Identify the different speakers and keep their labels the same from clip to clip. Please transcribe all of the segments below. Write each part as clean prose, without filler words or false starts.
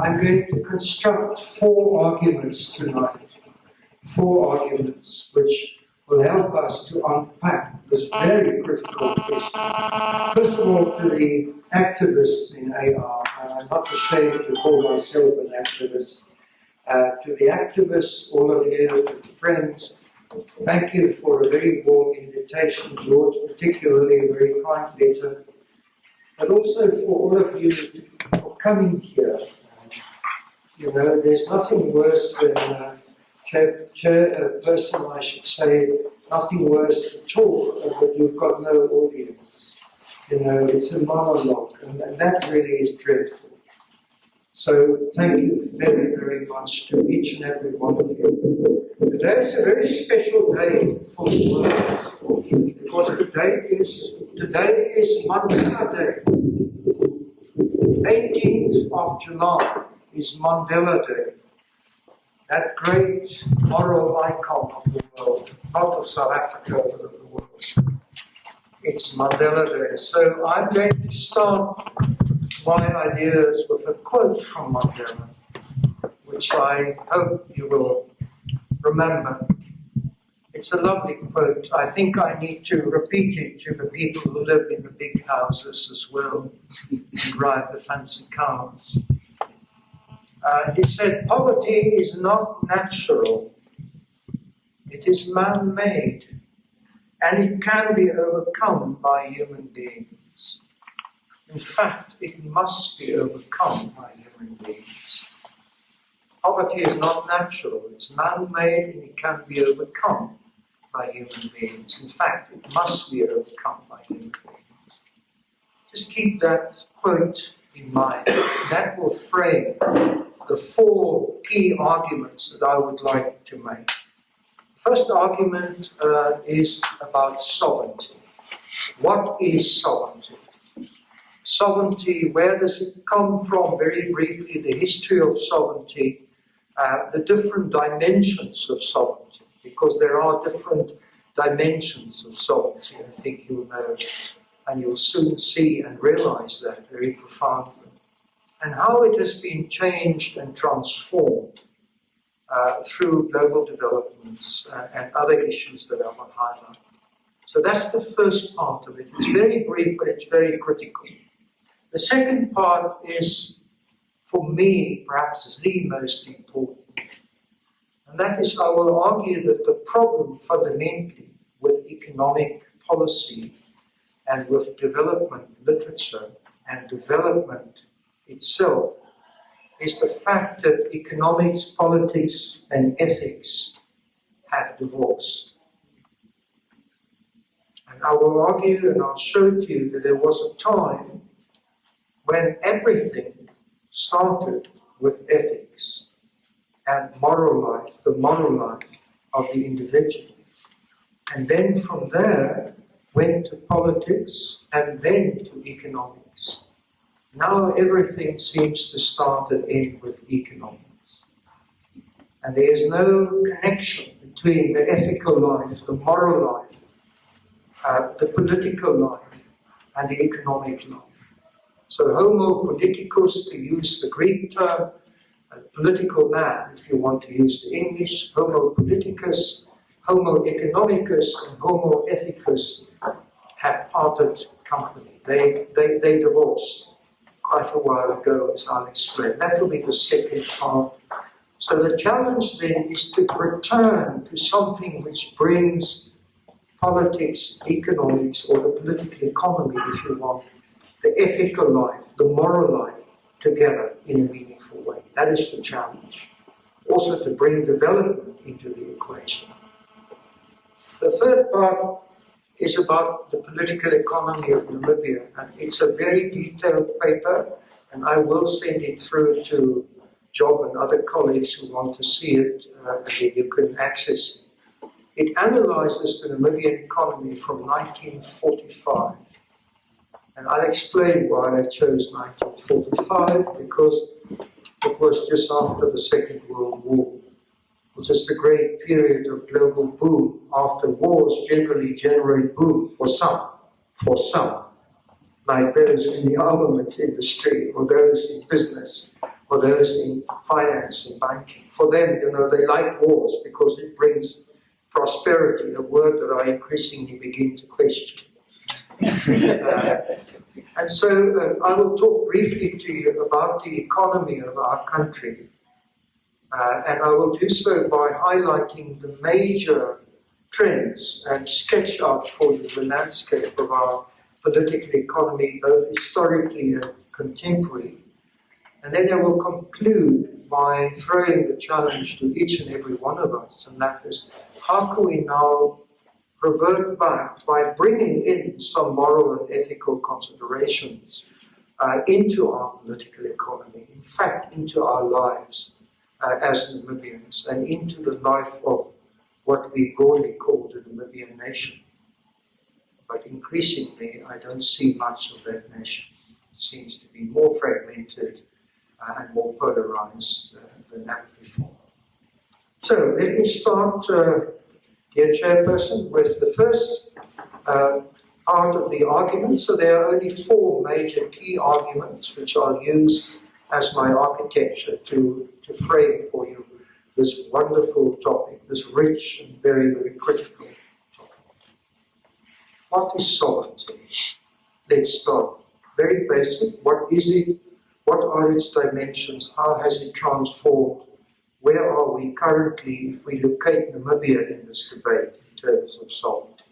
Speaker 1: I'm going to construct 4 arguments tonight. 4 arguments which will help us to unpack this very critical question. First of all, to the activists in AR, I'm not ashamed to call myself an activist. To the activists, all of you, to the friends, thank you for a very warm invitation, George, particularly a very kind letter, but also for all of you for coming here. You know, there's nothing worse than person, I should say, nothing worse to talk, but you've got no audience. You know, it's a monologue, and that really is dreadful. So thank you very, very much to each and every one of you. Today is a very special day for the world, because today is Mandela Day. 18th of July is Mandela Day. That great moral icon of the world, not of South Africa, but of the world. It's Mandela Day. So I'm going to start my ideas with a quote from Mandela, which I hope you will remember. It's a lovely quote. I think I need to repeat it to the people who live in the big houses as well and drive the fancy cars. He said, poverty is not natural, it is man-made, and it can be overcome by human beings. In fact, it must be overcome by human beings. Poverty is not natural, it's man-made, and it can be overcome by human beings. In fact, it must be overcome by human beings. Just keep that quote in mind. That will frame the 4 key arguments that I would like to make. First argument is about sovereignty. What is sovereignty? Sovereignty, where does it come from? Very briefly, the history of sovereignty, the different dimensions of sovereignty, because there are different dimensions of sovereignty. I think you'll know, and you'll soon see and realize that very profoundly. And how it has been changed and transformed through global developments and other issues that I will highlight. So that's the first part of it. It's very brief, but it's very critical. The second part is, for me, perhaps the most important. And that is, I will argue that the problem fundamentally with economic policy and with development literature and development itself is the fact that economics, politics, and ethics have divorced. And I will argue and I'll show to you that there was a time when everything started with ethics and moral life, the moral life of the individual. And then from there went to politics and then to economics. Now everything seems to start and end with economics. And there is no connection between the ethical life, the moral life, the political life, and the economic life. So homo politicus, to use the Greek term, a political man, if you want to use the English, homo politicus, homo economicus, and homo ethicus have parted company. They divorced quite a while ago, as I'll explain. That will be the second part. So the challenge then is to return to something which brings politics, economics, or the political economy, if you want, the ethical life, the moral life, together in a meaningful way. That is the challenge. Also to bring development into the equation. The third part is about the political economy of Namibia, and it's a very detailed paper, and I will send it through to Job and other colleagues who want to see it, and you can access it. It analyzes the Namibian economy from 1945, and I'll explain why I chose 1945, because it was just after the Second World War. It was just a great period of global boom. After wars generally generate boom for some, like those in the armaments industry or those in business. or those in finance and banking. For them, they like wars because it brings prosperity, a word that I increasingly begin to question. And so I will talk briefly to you about the economy of our country. And I will do so by highlighting the major trends and sketch out for you the landscape of our political economy, both historically and contemporary. And then I will conclude by throwing the challenge to each and every one of us, and that is, how can we now revert back by bringing in some moral and ethical considerations into our political economy, in fact, into our lives as Namibians, and into the life of what we broadly call the Namibian nation. But increasingly, I don't see much of that nation. It seems to be more fragmented and more polarized than ever before. So let me start, dear Chairperson, with the first part of the argument. So there are only four major key arguments which I'll use as my architecture to frame for you this wonderful topic, this rich and very, very critical topic. What is sovereignty? Let's start. Very basic. What is it? What are its dimensions? How has it transformed? Where are we currently if we locate Namibia in this debate in terms of sovereignty?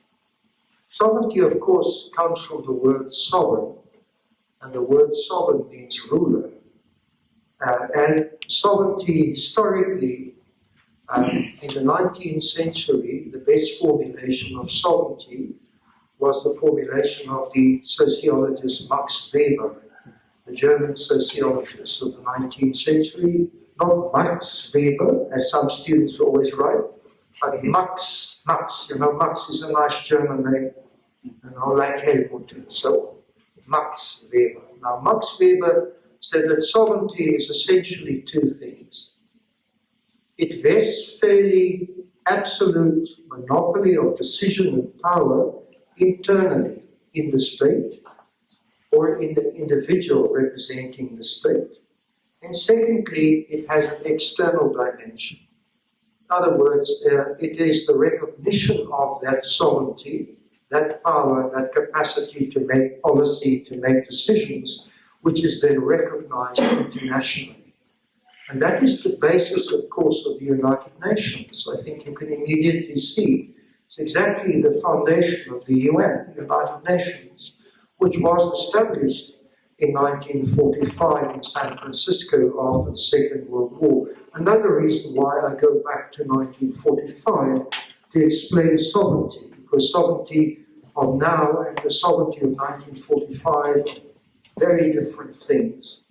Speaker 1: Sovereignty, of course, comes from the word sovereign, and the word sovereign means ruler. And sovereignty, historically, in the 19th century, the best formulation of sovereignty was the formulation of the sociologist Max Weber, the German sociologist of the 19th century. Not Max Weber, as some students always write, but Max. Max is a nice German name, like Helmut and so on. Max Weber. Now, Max Weber said that sovereignty is essentially two things. It vests fairly absolute monopoly of decision and power internally in the state or in the individual representing the state. And secondly, it has an external dimension. In other words, it is the recognition of that sovereignty, that power, that capacity to make policy, to make decisions, which is then recognized internationally. And that is the basis, of course, of the United Nations. I think you can immediately see it's exactly the foundation of the UN, the United Nations, which was established in 1945 in San Francisco after the Second World War. Another reason why I go back to 1945 to explain sovereignty, because sovereignty of now and the sovereignty of 1945 are very different things.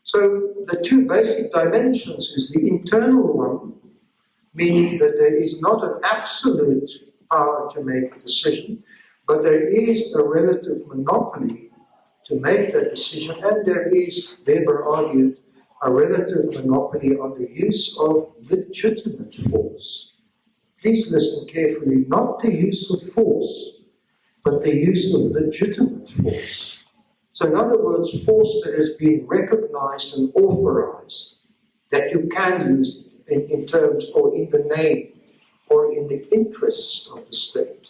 Speaker 1: So the two basic dimensions is the internal one, meaning that there is not an absolute power to make a decision, but there is a relative monopoly to make that decision, and there is, Weber argued, a relative monopoly on the use of legitimate force. Please listen carefully, not the use of force, but the use of legitimate force. So in other words, force that has been recognized and authorized, that you can use it in terms or in the name or in the interests of the state.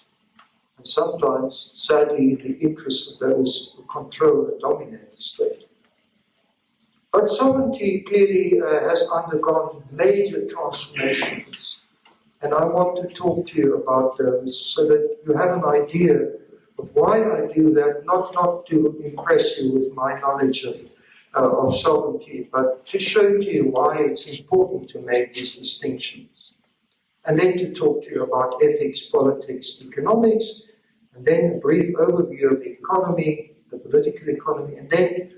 Speaker 1: And sometimes, sadly, in the interests of those who control and dominate the state. But sovereignty clearly has undergone major transformations. And I want to talk to you about those so that you have an idea of why I do that, not to impress you with my knowledge of sovereignty, but to show to you why it's important to make these distinctions. And then to talk to you about ethics, politics, economics, and then a brief overview of the economy, the political economy, and then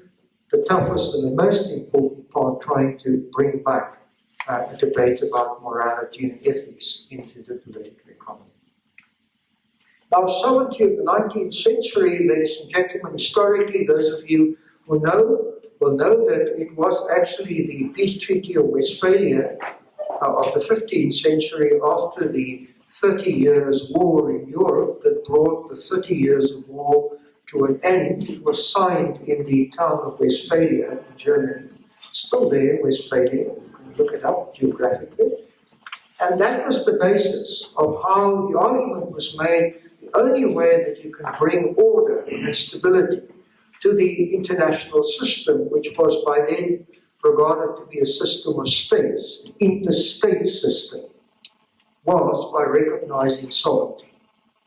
Speaker 1: the toughest and the most important part, trying to bring back a debate about morality and ethics into the political economy. Now, sovereignty of the 19th century, ladies and gentlemen, historically, those of you who know will know that it was actually the Peace Treaty of Westphalia of the 15th century, after the 30 Years' War in Europe, that brought the 30 years of war to an end. It was signed in the town of Westphalia in Germany It's still there, Westphalia, you can look it up geographically. And that was the basis of how the argument was made. The only way that you can bring order and stability to the international system, which was by then regarded to be a system of states, interstate system, was by recognizing sovereignty.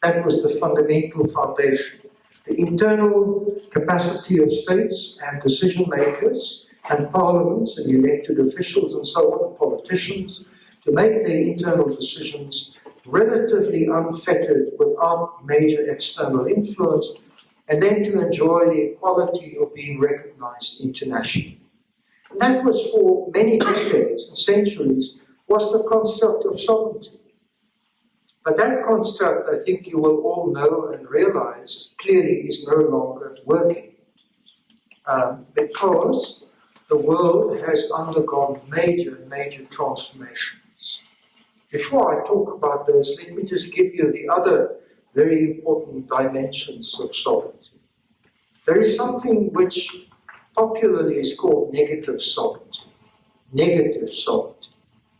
Speaker 1: That was the fundamental foundation. The internal capacity of states and decision makers and parliaments and elected officials and so on, and politicians, to make their internal decisions relatively unfettered without major external influence, and then to enjoy the equality of being recognized internationally. And that was for many decades and centuries, was the construct of sovereignty. But that construct, I think you will all know and realize, clearly is no longer working. Because the world has undergone major transformations. Before I talk about those, let me just give you the other very important dimensions of sovereignty. There is something which popularly is called negative sovereignty. Negative sovereignty.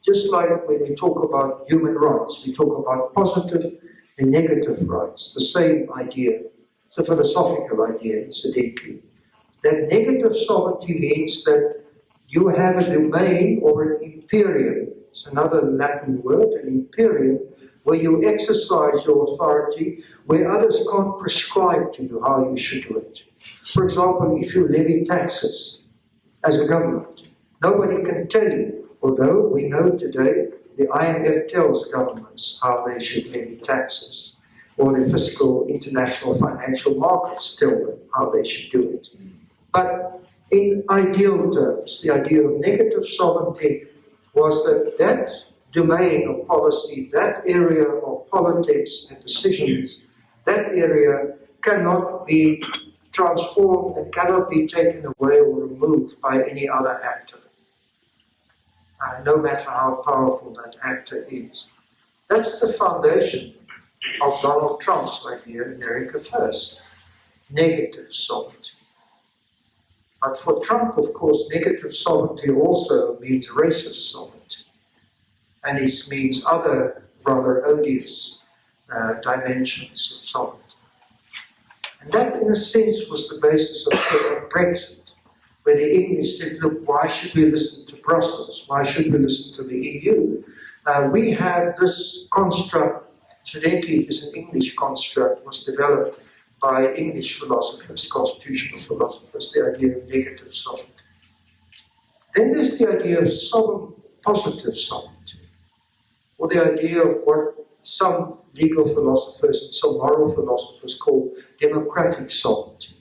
Speaker 1: Just like when we talk about human rights, we talk about positive and negative rights, the same idea. It's a philosophical idea, incidentally. That negative sovereignty means that you have a domain or an imperium. It's another Latin word, an imperium, where you exercise your authority, where others can't prescribe to you how you should do it. For example, if you levy taxes as a government, nobody can tell you, although we know today the IMF tells governments how they should levy taxes, or the fiscal international financial markets tell them how they should do it. But in ideal terms, the idea of negative sovereignty was that domain of policy, that area of politics and decisions, that area cannot be transformed and cannot be taken away or removed by any other actor, no matter how powerful that actor is. That's the foundation of Donald Trump's idea in America First, negative sovereignty. But for Trump, of course, negative sovereignty also means racist sovereignty. And it means other rather odious dimensions of sovereignty. And that, in a sense, was the basis of Brexit, where the English said, look, why should we listen to Brussels? Why should we listen to the EU? We have this construct, incidentally, it is an English construct, was developed by English philosophers, constitutional philosophers, the idea of negative sovereignty. Then there's the idea of positive sovereignty, or the idea of what some legal philosophers and some moral philosophers call democratic sovereignty.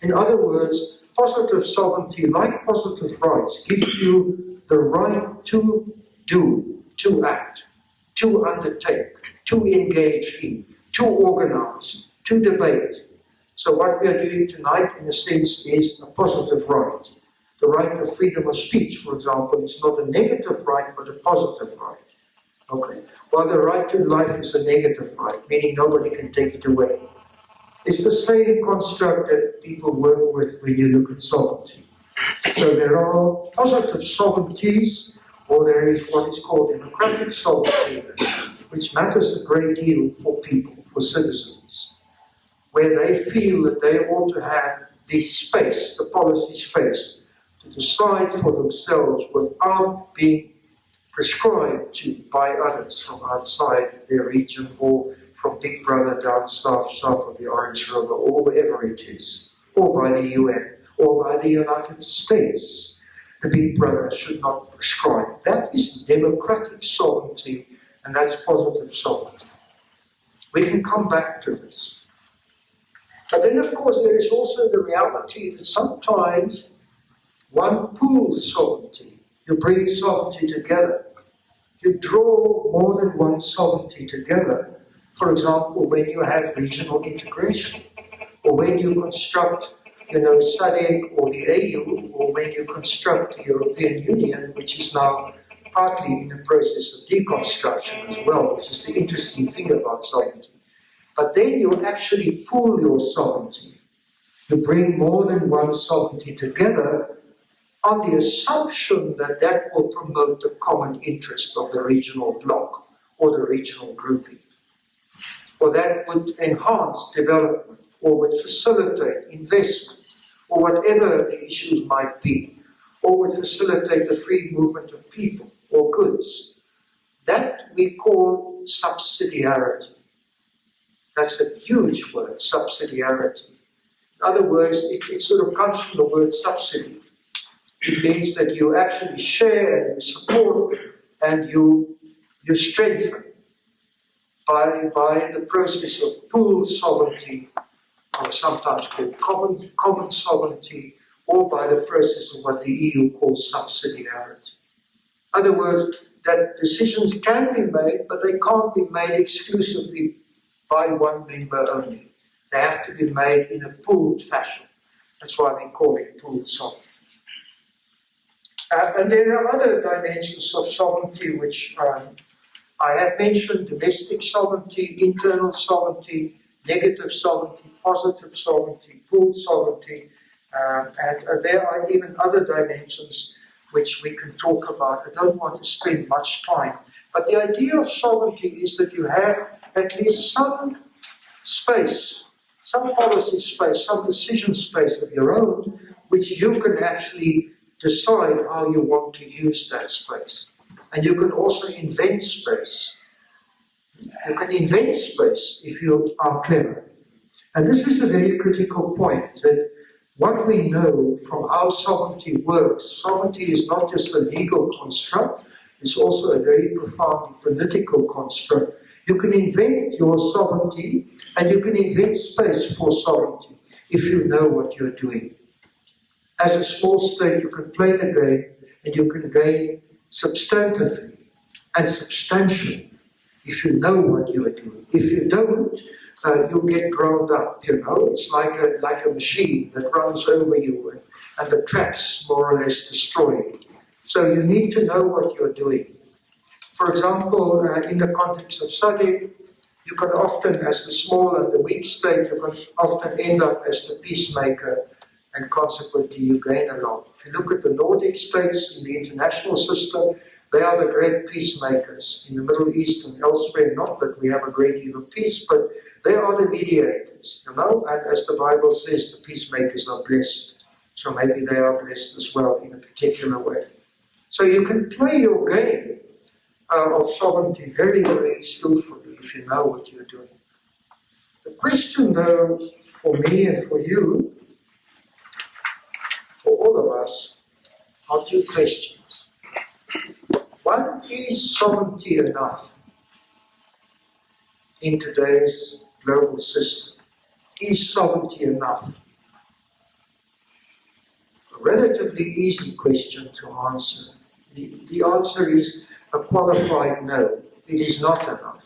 Speaker 1: In other words, positive sovereignty, like positive rights, gives you the right to do, to act, to undertake, to engage in, to organize, to debate. So what we are doing tonight, in a sense, is a positive right. The right of freedom of speech, for example, is not a negative right, but a positive right. Okay. While the right to life is a negative right, meaning nobody can take it away. It's the same construct that people work with when you look at sovereignty. So there are positive sovereignties, or there is what is called democratic sovereignty, which matters a great deal for people, for citizens, where they feel that they ought to have the space, the policy space, to decide for themselves without being prescribed to by others from outside their region, or from Big Brother down south of the Orange River, or wherever it is, or by the UN, or by the United States. The Big Brother should not prescribe. That is democratic sovereignty, and that's positive sovereignty. We can come back to this. But then, of course, there is also the reality that sometimes one pools sovereignty. You bring sovereignty together. You draw more than one sovereignty together. For example, when you have regional integration, or when you construct, SADC or the AU, or when you construct the European Union, which is now partly in the process of deconstruction as well, which is the interesting thing about sovereignty. But then you actually pool your sovereignty. You bring more than one sovereignty together on the assumption that that will promote the common interest of the regional bloc or the regional grouping, or that would enhance development, or would facilitate investment, or whatever the issues might be, or would facilitate the free movement of people or goods. That we call subsidiarity. That's a huge word, subsidiarity. In other words, it sort of comes from the word subsidy. It means that you actually share and you support and you strengthen by the process of pooled sovereignty, or sometimes called common sovereignty, or by the process of what the EU calls subsidiarity. In other words, that decisions can be made, but they can't be made exclusively by one member only. They have to be made in a pooled fashion. That's why we call it pooled sovereignty. And there are other dimensions of sovereignty which I have mentioned: domestic sovereignty, internal sovereignty, negative sovereignty, positive sovereignty, pooled sovereignty, and there are even other dimensions which we can talk about. I don't want to spend much time, but the idea of sovereignty is that you have at least some space, some policy space, some decision space of your own, which you can actually decide how you want to use that space. And you can also invent space. You can invent space if you are clever. And this is a very critical point, that what we know from how sovereignty works, sovereignty is not just a legal construct, it's also a very profoundly political construct. You can invent your sovereignty and you can invent space for sovereignty if you know what you're doing. As a small state, you can play the game and you can gain substantively and substantially if you know what you are doing. If you don't, you'll get ground up, you know. It's like a machine that runs over you and the tracks more or less destroy you. So you need to know what you're doing. For example, in the context of SADC, you can often, as the small and the weak state, you can often end up as the peacemaker, and consequently you gain a lot. If you look at the Nordic states in the international system, they are the great peacemakers. In the Middle East and elsewhere, not that we have a great deal of peace, but they are the mediators, you know, and as the Bible says, the peacemakers are blessed. So maybe they are blessed as well in a particular way. So you can play your game of sovereignty very, very skillfully if you know what you're doing. The question, though, for me and for you, for all of us, are two questions. One, is sovereignty enough in today's global system? Is sovereignty enough? A relatively easy question to answer. The answer is a qualified no. It is not enough,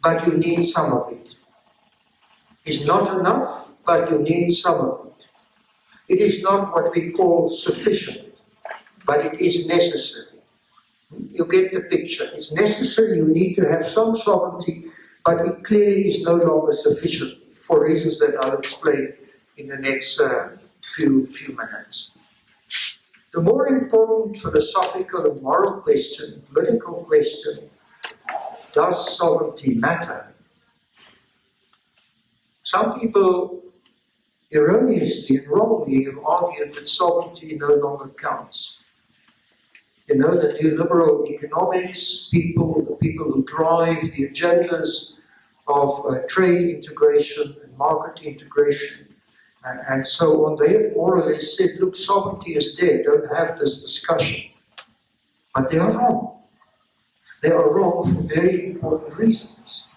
Speaker 1: but you need some of it. It's not enough, but you need some of it. It is not what we call sufficient, but it is necessary. You get the picture. It's necessary, you need to have some sovereignty, but it clearly is no longer sufficient for reasons that I'll explain in the next few minutes. The more important philosophical and moral question, political question, does sovereignty matter? Some people erroneously and wrongly have argued that sovereignty no longer counts. You know, the neoliberal economics, the people who drive the agendas of trade integration and market integration, and so on, they have more or less said, look, sovereignty is dead, don't have this discussion. But they are wrong. They are wrong for very important reasons.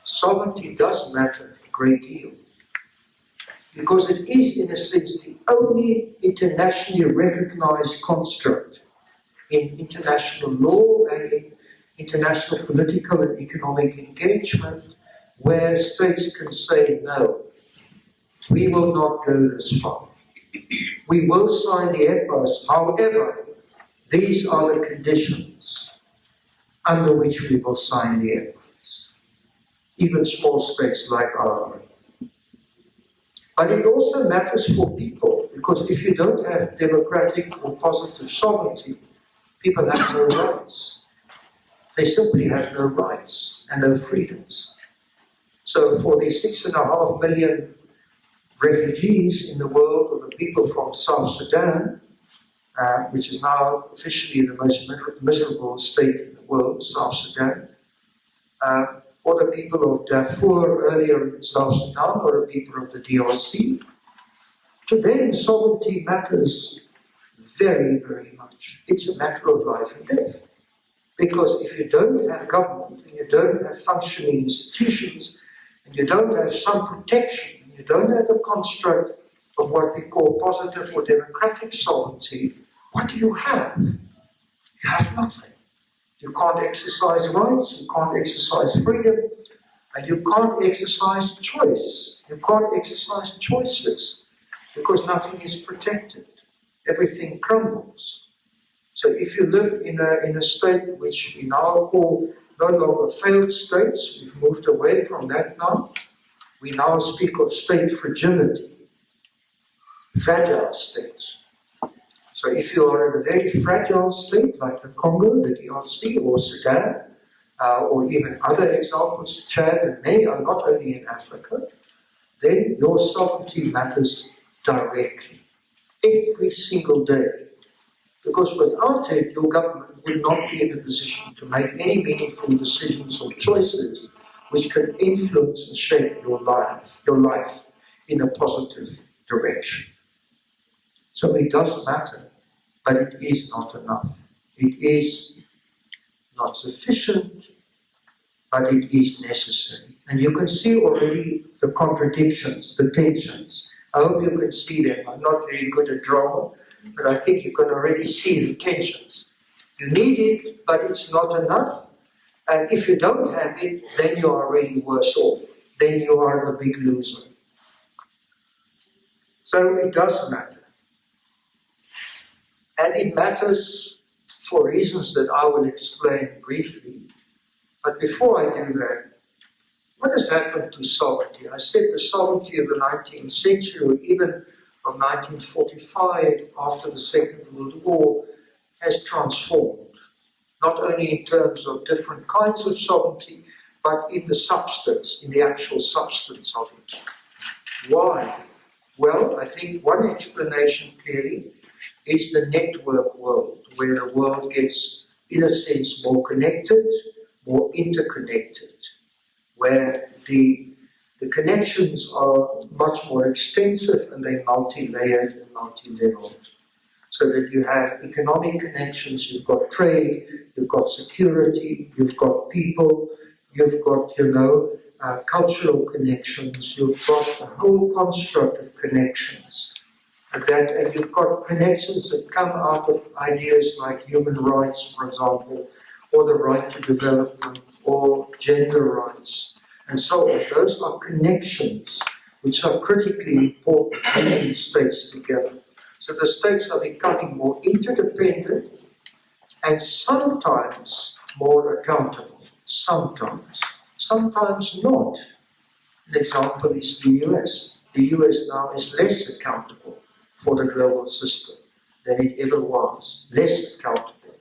Speaker 1: Sovereignty does matter a great deal, because it is, in a sense, the only internationally recognized construct in international law and in international political and economic engagement where states can say, no, we will not go this far. We will sign the EPAs, however, these are the conditions under which we will sign the EPAs, even small states like our own. But it also matters for people, Because if you don't have democratic or positive sovereignty, people have no rights. They simply have no rights and no freedoms. So for the 6.5 million refugees in the world, or the people from South Sudan, which is now officially the most miserable state in the world, South Sudan, or the people of Darfur earlier in South Sudan, or the people of the DRC, to them sovereignty matters very, very much. It's a matter of life and death. Because if you don't have government, and you don't have functioning institutions, and you don't have some protection, and you don't have a construct of what we call positive or democratic sovereignty, what do you have? You have nothing. You can't exercise rights, you can't exercise freedom, and you can't exercise choice. You can't exercise choices, because nothing is protected. Everything crumbles. So if you live in a state which we now call no longer failed states, we've moved away from that now. We now speak of state fragility, fragile states. So if you are in a very fragile state like the Congo, the DRC, or Sudan, or even other examples, Chad and many are not only in Africa, then your sovereignty matters directly, every single day. Because without it, your government would not be in a position to make any meaningful decisions or choices which can influence and shape your life in a positive direction. So it does matter, but it is not enough. It is not sufficient, but it is necessary. And you can see already the contradictions, the tensions. I hope you can see them. I'm not very good at drama, but I think you can already see the tensions. You need it, but it's not enough. And if you don't have it, then you are already worse off. Then you are the big loser. So it does matter. And it matters for reasons that I will explain briefly. But before I do that, what has happened to sovereignty? I said the sovereignty of the 19th century, or even of 1945, after the Second World War, has transformed. Not only in terms of different kinds of sovereignty, but in the substance, in the actual substance of it. Why? Well, I think one explanation clearly is the network world, where the world gets, in a sense, more connected, more interconnected, where the connections are much more extensive and they're multi-layered and multi-leveled. So that you have economic connections, you've got trade, you've got security, you've got people, you've got, cultural connections, you've got a whole construct of connections. And you've got connections that come out of ideas like human rights, for example, or the right to development, or gender rights, and so on. Those are connections which are critically important, bringing states together. So the states are becoming more interdependent and sometimes more accountable. Sometimes not. An example is the US. The US now is less accountable for the global system than it ever was. Less accountable,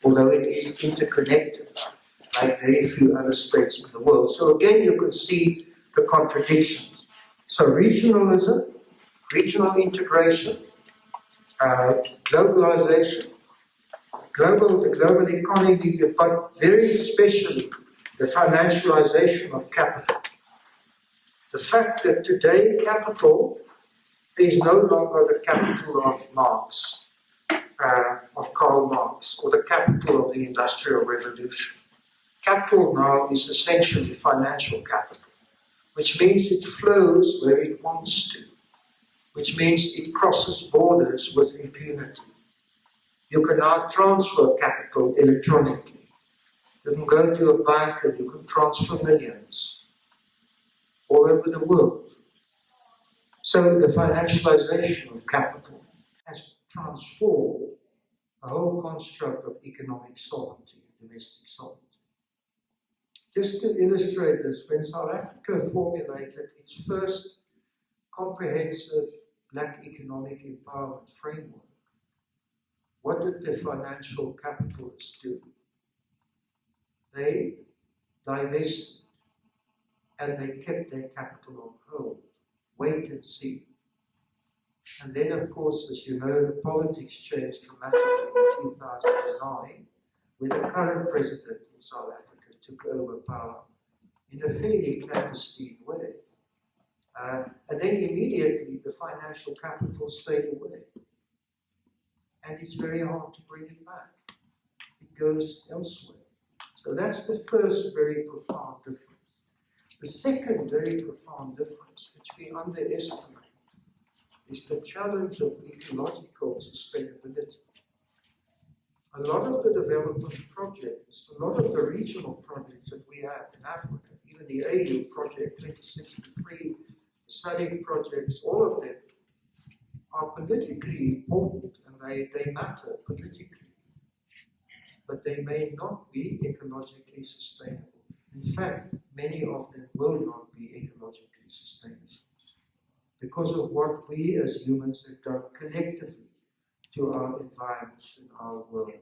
Speaker 1: although it is interconnected like very few other states in the world. So again, you can see the contradictions. So regionalism, regional integration, globalization, the global economy, but very especially the financialization of capital. The fact that today capital is no longer the capital of Marx, of Karl Marx, or the capital of the Industrial Revolution. Capital now is essentially financial capital, which means it flows where it wants to, which means it crosses borders with impunity. You can now transfer capital electronically. You can go to a bank and you can transfer millions all over the world. So the financialization of capital has transformed the whole construct of economic sovereignty, domestic sovereignty. Just to illustrate this, when South Africa formulated its first comprehensive Black Economic Empowerment Framework, what did the financial capitalists do? They divested and they kept their capital on hold. Wait and see. And then, of course, as you know, the politics changed dramatically in 2009, where the current president in South Africa took over power in a fairly clandestine way. And then immediately the financial capital stayed away. And it's very hard to bring it back. It goes elsewhere. So that's the first very profound difference. The second very profound difference, which we underestimate, is the challenge of ecological sustainability. A lot of the development projects, a lot of the regional projects that we have in Africa, even the AU project 2063, the SADC projects, all of them are politically important and they matter politically. But they may not be ecologically sustainable. In fact, many of them will not be ecologically sustainable because of what we as humans have done collectively to our environments and our world.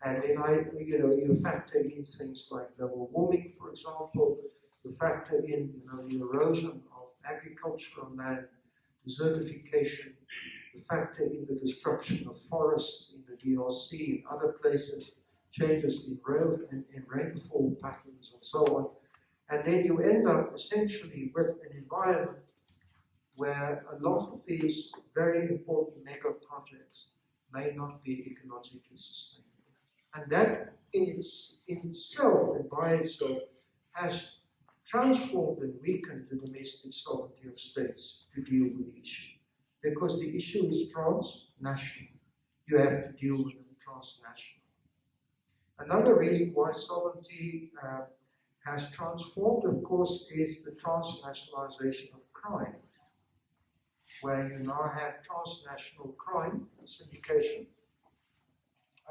Speaker 1: And then you factor in things like global warming, for example, you factor in the erosion of agricultural land, desertification, you factor in the destruction of forests in the DRC and other places, changes in rainfall patterns and so on. And then you end up essentially with an environment where a lot of these very important mega projects may not be ecologically sustainable. And that in itself and by itself has transformed and weakened the domestic sovereignty of states to deal with the issue. Because the issue is transnational. You have to deal with them transnational. Another reason why sovereignty has transformed, of course, is the transnationalization of crime, where you now have transnational crime syndication.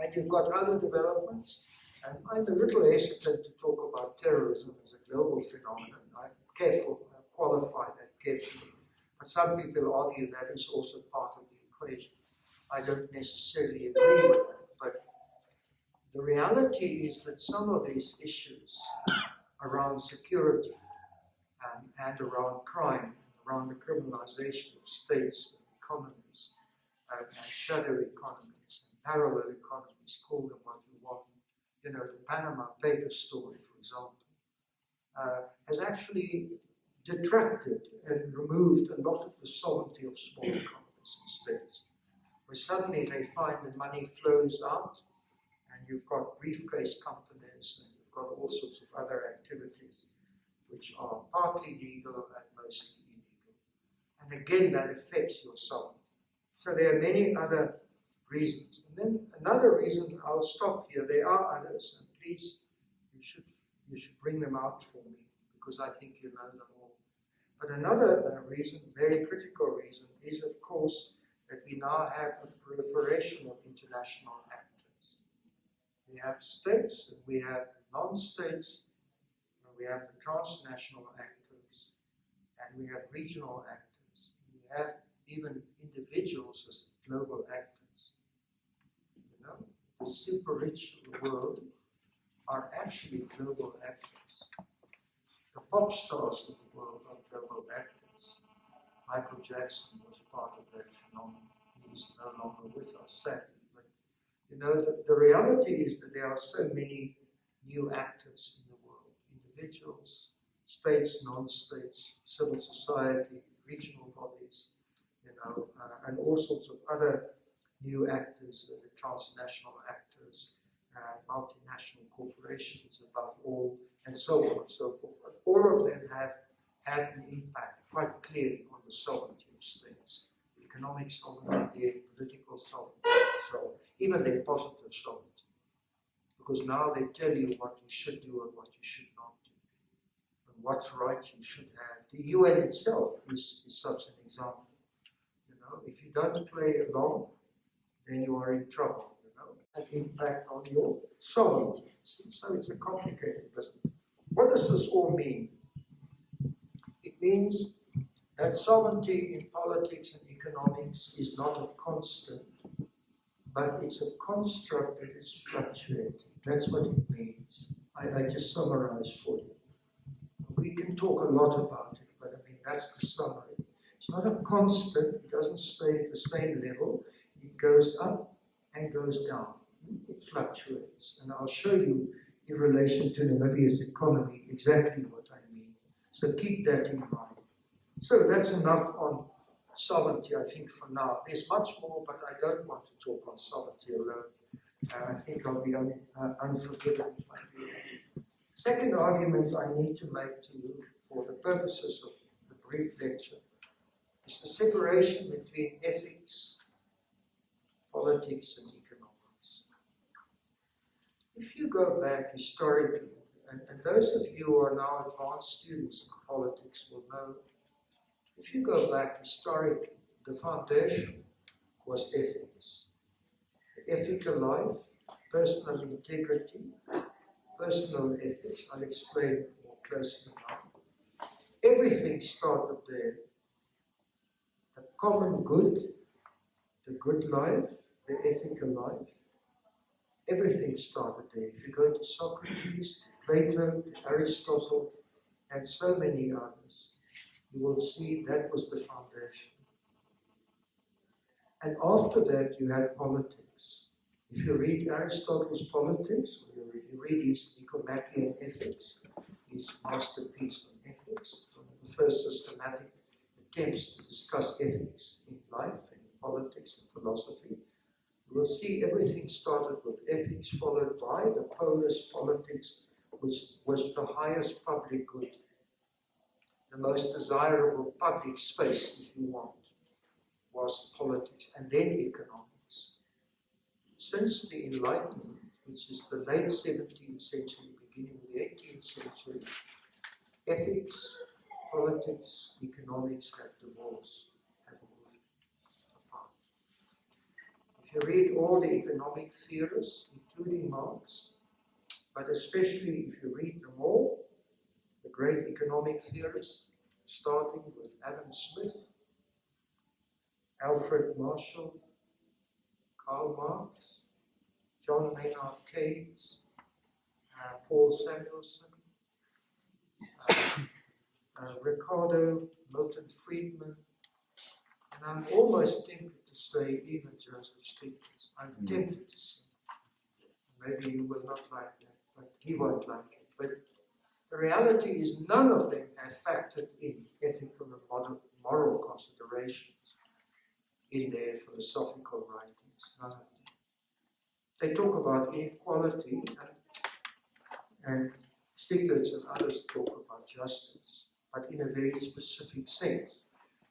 Speaker 1: And you've got other developments, and I'm a little hesitant to talk about terrorism as a global phenomenon. I'm careful, I qualify that carefully. But some people argue that is also part of the equation. I don't necessarily agree with that, but the reality is that some of these issues around security and around crime, around the criminalization of states and economies, and shadow economies, and parallel economies, call them what you want. The Panama Papers story, for example, has actually detracted and removed a lot of the sovereignty of small economies and states, where suddenly they find the money flows out, and you've got briefcase companies, and you've got all sorts of other activities which are partly legal and mostly illegal. And again, that affects your sovereignty. So there are many other reasons. And then another reason, I'll stop here, there are others, and please, you should bring them out for me, because I think you know them all. But another reason, very critical reason, is of course that we now have a proliferation of international actors. We have states, and we have non-states, and we have the transnational actors, and we have regional actors. We have even individuals as global actors. The super rich of the world are actually global actors. The pop stars of the world are global actors. Michael Jackson was part of that phenomenon. He's no longer with us, sadly. But the reality is that there are so many new actors in the world. Individuals, states, non-states, civil society, regional bodies, and all sorts of other new actors, the transnational actors, multinational corporations above all, and so on and so forth. But all of them have had an impact quite clearly on the sovereignty of states. Economic sovereignty, political sovereignty, so even their positive sovereignty. Because now they tell you what you should do and what you should not do, and what's right you should have. The UN itself is such an example. If you don't play along, then you are in trouble, That impact on your sovereignty. So it's a complicated business. What does this all mean? It means That sovereignty in politics and economics is not a constant, but it's a construct that is fluctuating. That's what it means. I just summarize for you. We can talk a lot about it, but I mean, that's the summary. It's not a constant, it doesn't stay at the same level. It goes up and goes down. It fluctuates. And I'll show you in relation to Namibia's economy exactly what I mean. So keep that in mind. So that's enough on sovereignty, I think, for now. There's much more, but I don't want to talk on sovereignty alone. I think I'll be unforgiven if I do that. Second argument I need to make to you for the purposes of the brief lecture is the separation between ethics, politics, and economics. If you go back historically, and those of you who are now advanced students in politics will know, if you go back historically, the foundation was ethics. Ethical life, personal integrity, personal ethics. I'll explain more closely now. Everything started there. The common good, the good life, the ethical life. Everything started there. If you go to Socrates, to Plato, to Aristotle, and so many others, you will see that was the foundation. And after that, you had politics. If you read Aristotle's Politics, or you read his Nicomachean Ethics, his masterpiece on ethics, one of the first systematic attempts to discuss ethics in life and in politics and philosophy, you will see everything started with ethics, followed by the polis politics, which was the highest public good, the most desirable public space, if you want, was politics, and then economics. Since the Enlightenment, which is the late 17th century, beginning of the 18th century, ethics, politics, economics have divorced, have moved apart. If you read all the economic theorists, including Marx, but especially if you read them all, the great economic theorists, starting with Adam Smith, Alfred Marshall, Karl Marx, John Maynard Keynes, Paul Samuelson, Ricardo, Milton Friedman, and I'm almost tempted to say even Joseph Stiglitz. I'm tempted to say. Maybe you will not like that, but he won't like it. But the reality is none of them have factored in ethical and moral considerations in their philosophical writings. None of them. They talk about inequality, and Stiglitz and others talk about justice, but in a very specific sense.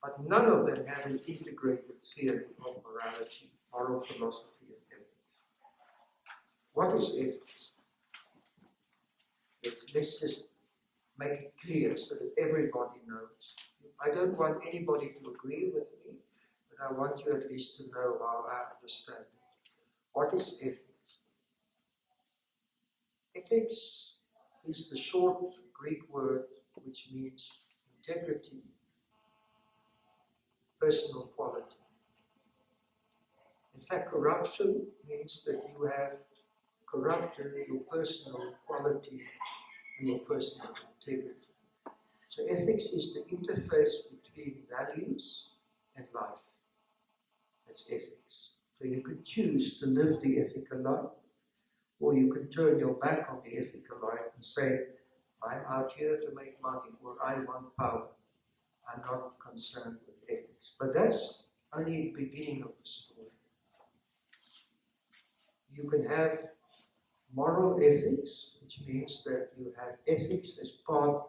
Speaker 1: But none of them have an integrated theory of morality, moral philosophy, and ethics. What is ethics? Let's just make it clear so that everybody knows. I don't want anybody to agree with me, but I want you at least to know how I understand it. What is ethics? Ethics is the short Greek word which means integrity, personal quality. In fact, corruption means that you have corrupted your personal quality and your personal integrity. So ethics is the interface between values and life. That's ethics. So you could choose to live the ethical life, or you could turn your back on the ethical life and say, I'm out here to make money, or I want power. I'm not concerned with ethics. But that's only the beginning of the story. You can have moral ethics, which means that you have ethics as part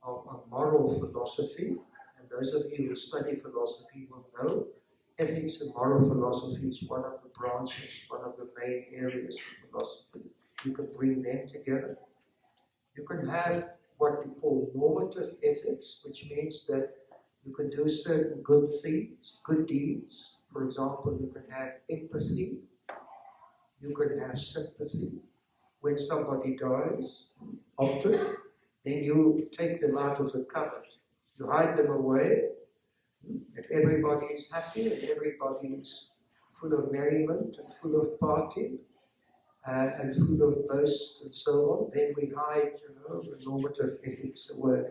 Speaker 1: of a moral philosophy. And those of you who study philosophy will know ethics and moral philosophy is one of the branches, one of the main areas of philosophy. You can bring them together. You can have what we call normative ethics, which means that you can do certain good things, good deeds. For example, you can have empathy. You can have sympathy. When somebody dies, often, then you take them out of the cupboard. You hide them away, If everybody is happy and everybody is full of merriment and full of party and full of boast and so on, then we hide, the normative ethics away.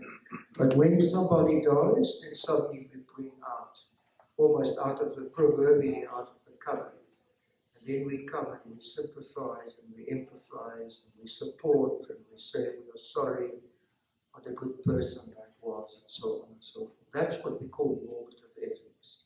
Speaker 1: But when somebody dies, then suddenly we bring out, almost out of the proverbially out of the cupboard. And then we come and we sympathize and we empathize and we support and we say we are sorry, what a good person that was, and so on and so forth. That's what we call normative ethics.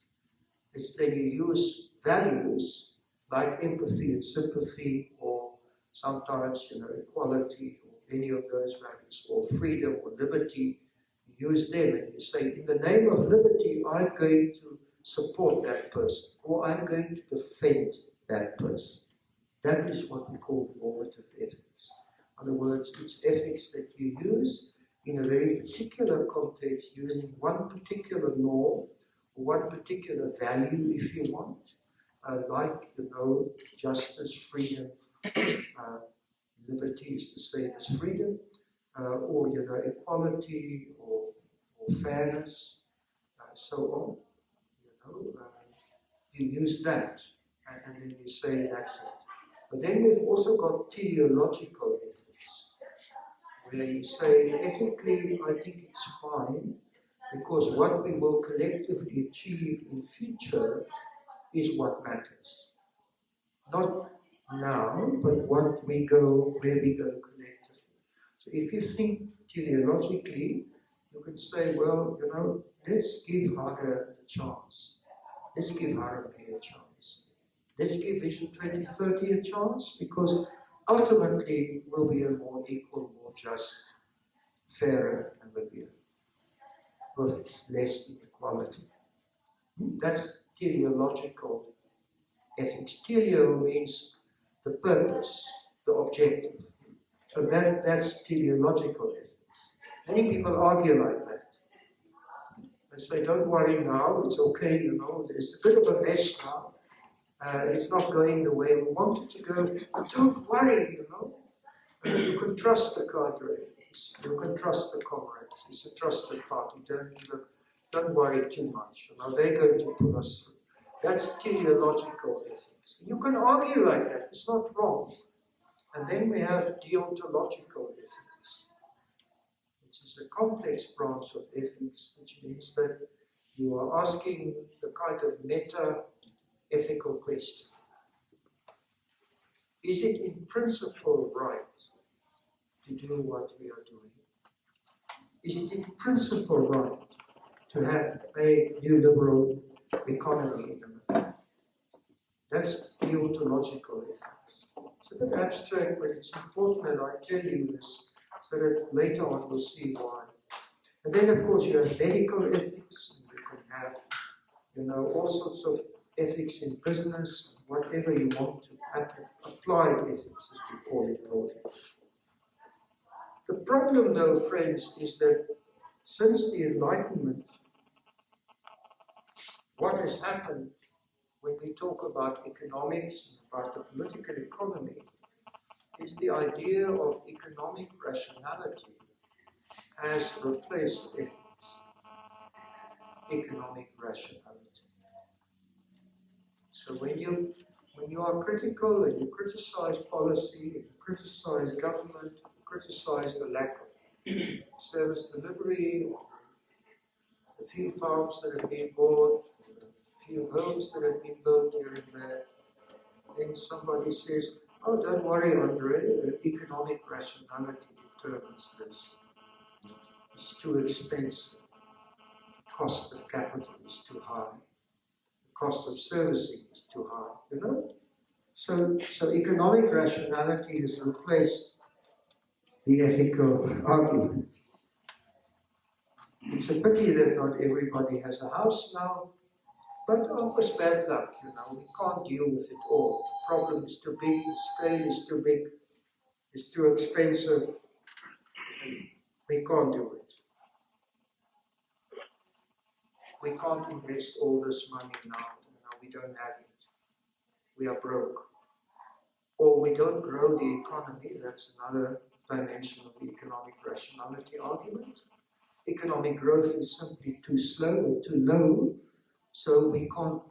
Speaker 1: It's then you use values like empathy and sympathy, or sometimes, equality, or any of those values, or freedom or liberty. You use them and you say, in the name of liberty, I'm going to support that person, or I'm going to defend that person. That is what we call normative ethics. In other words, it's ethics that you use in a very particular context, using one particular norm, or one particular value, if you want, like, justice, freedom, liberty is the same as freedom, or, equality, or fairness, so on. You use that, and then you say that's it. But then we've also got teleological ethics, where you say, ethically, I think it's fine, because what we will collectively achieve in future is what matters. Not now, but where we go collectively. So if you think teleologically, you can say, well, let's give Hara a chance. Let's give Harambee a chance. Let's give Vision 2030 a chance, because ultimately we'll be a more equal, more just, fairer Namibia, with less inequality. That's teleological ethics. Teleo means the purpose, the objective. So that's teleological ethics. Many people argue like that. They say, don't worry now, it's okay, there's a bit of a mess now. It's not going the way we want it to go. But don't worry, You can trust the cadres. You can trust the comrades. It's a trusted party. Don't worry too much. They're going to pull us through. That's teleological ethics. You can argue like that. It's not wrong. And then we have deontological ethics, which is a complex branch of ethics, which means that you are asking the kind of meta-ethical question. Is it in principle right to do what we are doing? Is it in principle right to have a neoliberal economy in America? That's deontological ethics. It's a bit abstract, but it's important that I tell you this so that later on we'll see why. And then, of course, you have medical ethics, and you can have, all sorts of ethics in business, whatever you want to have. Applied ethics, as we call it broadly. The problem, though, friends, is that since the Enlightenment, what has happened when we talk about economics and about the political economy is the idea of economic rationality has replaced ethics. Economic rationality. So when you are critical and you criticize policy, and you criticize government, you criticize the lack of service delivery, the few farms that have been bought, the few homes that have been built here and there, then somebody says, oh, don't worry, Andre, economic rationality determines this. It's too expensive. The cost of capital is too high. The cost of servicing is too high, So economic rationality has replaced the ethical argument. It's a pity that not everybody has a house now, but it's bad luck, we can't deal with it all. The problem is too big, the scale is too big, it's too expensive, and we can't do it. We can't invest all this money now, we don't have it. We are broke. Or we don't grow the economy, that's another dimension of the economic rationality argument. economic growth is simply too slow or too low, so we can't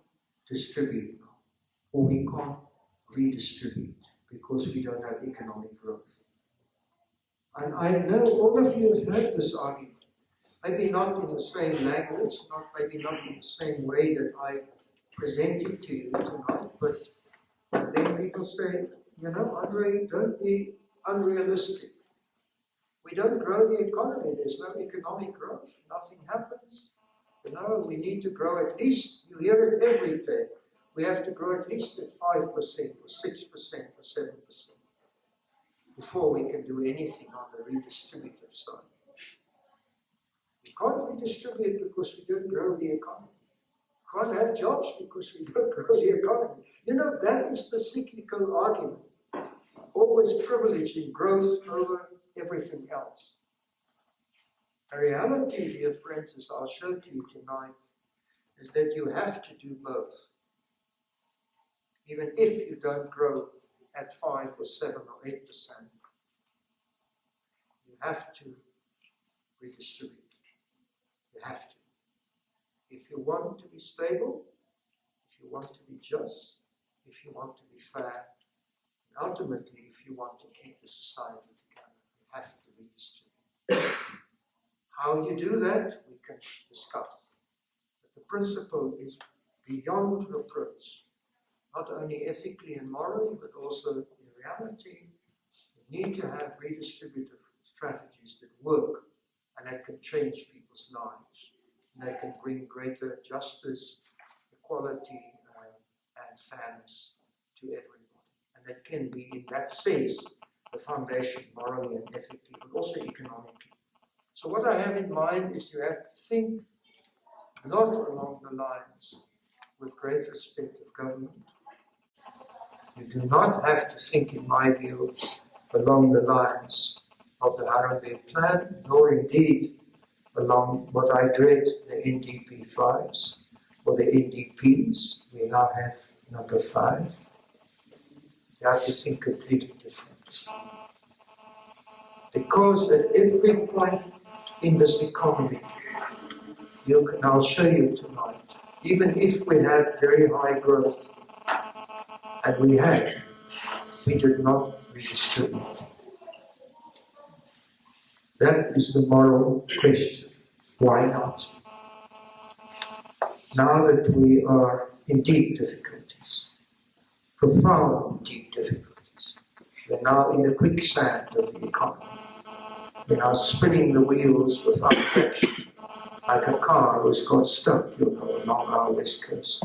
Speaker 1: distribute now, or we can't redistribute because we don't have economic growth. And I know all of you have heard this argument, maybe not in the same language, maybe not in the same way that I present it to you tonight, but then people say, you know, Andre, don't be unrealistic. We don't grow the economy, there's no economic growth, nothing happens. You know, we need to grow at least, you hear it every day, we have to grow at least at 5% or 6% or 7% before we can do anything on the redistributive side. We can't redistribute because we don't grow the economy. We can't have jobs because we don't grow the economy. You know, that is the cyclical argument. Always privileging growth over everything else. The reality, dear friends, as I'll show to you tonight, is that you have to do both. Even if you don't grow at 5 or 7 or 8%, you have to redistribute. You have to. If you want to be stable, if you want to be just, if you want to be fair, and ultimately, if you want to keep the society together, you have to redistribute. How you do that, we can discuss. But the principle is beyond reproach, not only ethically and morally, but also in reality. You need to have redistributive strategies that work and that can change people's lives. And they can bring greater justice, equality, and fairness to everybody. And that can be, in that sense, the foundation morally and ethically, but also economically. So what I have in mind is you have to think not along the lines with great respect of government. You do not have to think, in my view, along the lines of the Harambee Plan, nor indeed along what I dread, the NDP5s or the NDPs. We now have number 5. You have to think completely different. Because at every point in this economy, and I'll show you tonight, even if we had very high growth, and we did not redistribute. That is the moral question. Why not? Now that we are in deep difficulties, profound deep difficulties, we're now in the quicksand of the economy. We're now spinning the wheels without traction, like a car who's got stuck, along our west coast.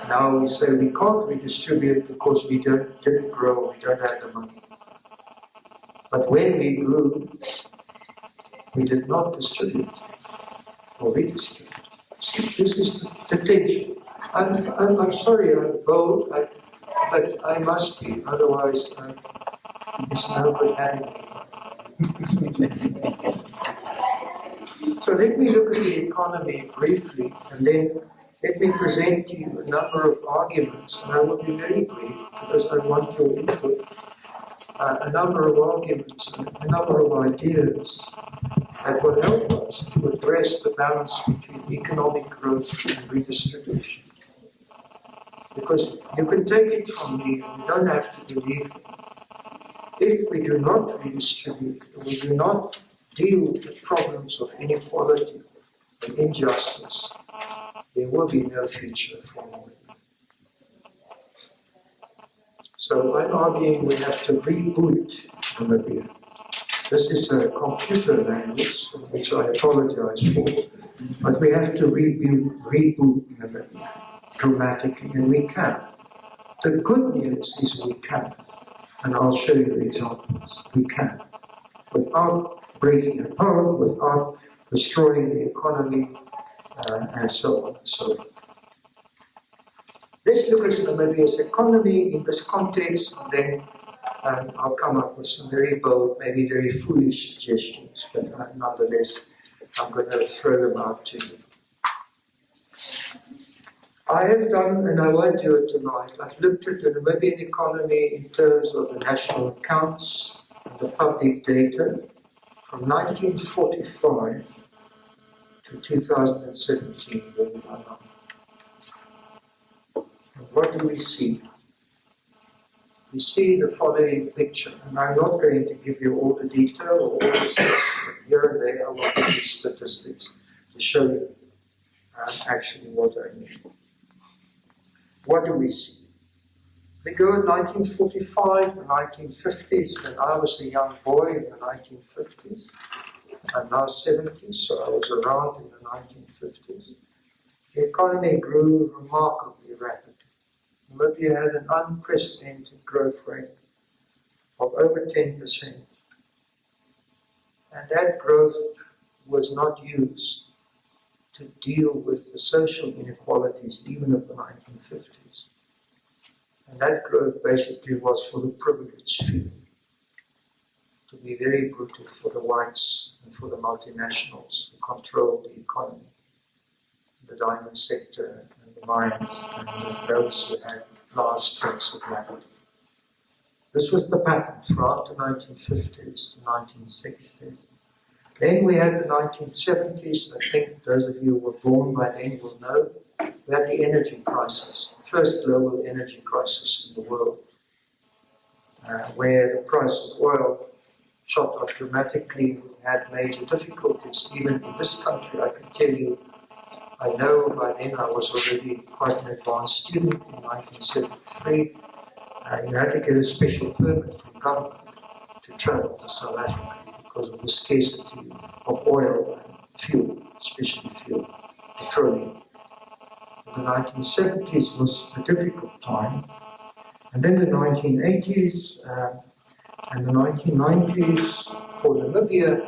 Speaker 1: Now we say we can't redistribute because we didn't grow, we don't have the money. But when we grew, we did not distribute or redistribute. See, this is the tension. I'm sorry, I'm bold, but I must be, otherwise it's no good having me. So let me look at the economy briefly, and then let me present to you a number of arguments, and I will be very brief because I want your input. A number of arguments, a number of ideas that will help us to address the balance between economic growth and redistribution. Because you can take it from me, and you don't have to believe me. If we do not redistribute, we do not deal with the problems of inequality and injustice, there will be no future for women. So I'm arguing we have to reboot Namibia. This is a computer language, which I apologize for, but we have to reboot Namibia dramatically, and we can. The good news is we can, and I'll show you the examples. We can, without breaking apart, without destroying the economy, and so on and so forth. Let's look at Namibia's economy in this context, and then I'll come up with some very bold, maybe very foolish suggestions, but nonetheless, I'm going to throw them out to you. I have done, and I won't do it tonight, I've looked at the Namibian economy in terms of the national accounts and the public data From 1945 to 2017, where we are now. And what do we see? We see the following picture, and I'm not going to give you all the detail or all the stats, but here and there I will give you statistics to show you actually what I mean. What do we see? We go in 1945, the 1950s, when I was a young boy in the 1950s. I'm now 70, so I was around in the 1950s. The economy grew remarkably rapidly. Namibia had an unprecedented growth rate of over 10%. And that growth was not used to deal with the social inequalities even of the 1950s. And that growth basically was for the privileged few, to be very brutal for the whites and for the multinationals who controlled the economy, the diamond sector and the mines and those who had large tracts of land. This was the pattern throughout the 1950s to 1960s. Then we had the 1970s. I think those of you who were born by then will know. We had the energy crisis, the first global energy crisis in the world, where the price of oil shot up dramatically. We had major difficulties. Even in this country, I can tell you, I know by then I was already quite an advanced student in 1973. You had to get a special permit from government to travel to South Africa because of the scarcity of oil and fuel, especially fuel, petroleum. The 1970s was a difficult time, and then the 1980s and the 1990s for Namibia,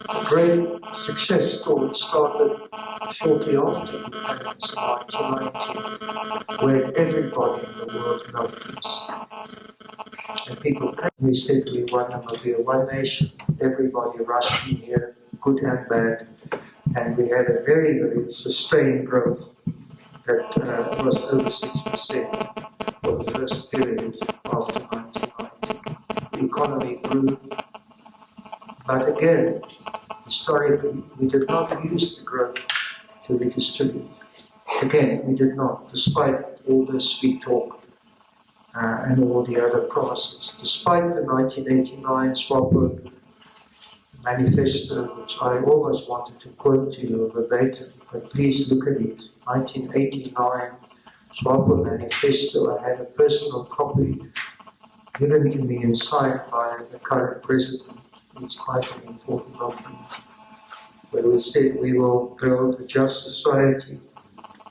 Speaker 1: a great success story started shortly after independence in 1990, where everybody in the world loved peace. And people came, we said we want Namibia, one nation, everybody rushed in here, good and bad, and we had a very, very sustained growth that was over 6% for the first period after 1990. The economy grew, but again, historically, we did not use the growth to redistribute. Again, we did not, despite all the sweet talk and all the other promises. Despite the 1989 SWAPO manifesto, which I almost wanted to quote to you verbatim, but please look at it. 1989 SWAPO manifesto. I had a personal copy given to me and signed by the current president. It's quite an important document, where we said we will build a just society,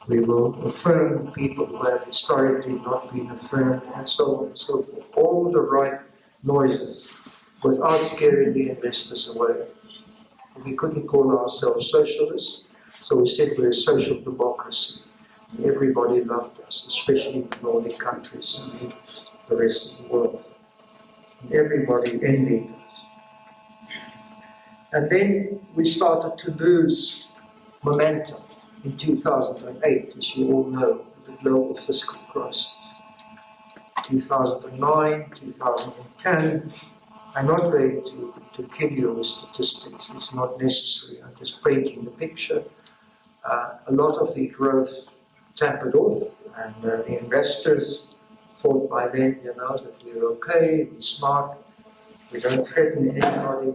Speaker 1: we will affirm people who have historically not been affirmed, and so on and so forth. All the right noises, without scaring the investors away. We couldn't call ourselves socialists, so we said we're a social democracy. And everybody loved us, especially the Nordic countries and the rest of the world. And everybody envied us. And then we started to lose momentum in 2008, as you all know, the global fiscal crisis. 2009, 2010, I'm not going to give you the statistics, it's not necessary, I'm just painting the picture. A lot of the growth tapered off, and the investors thought by then, that we're okay, we're smart, we don't threaten anybody,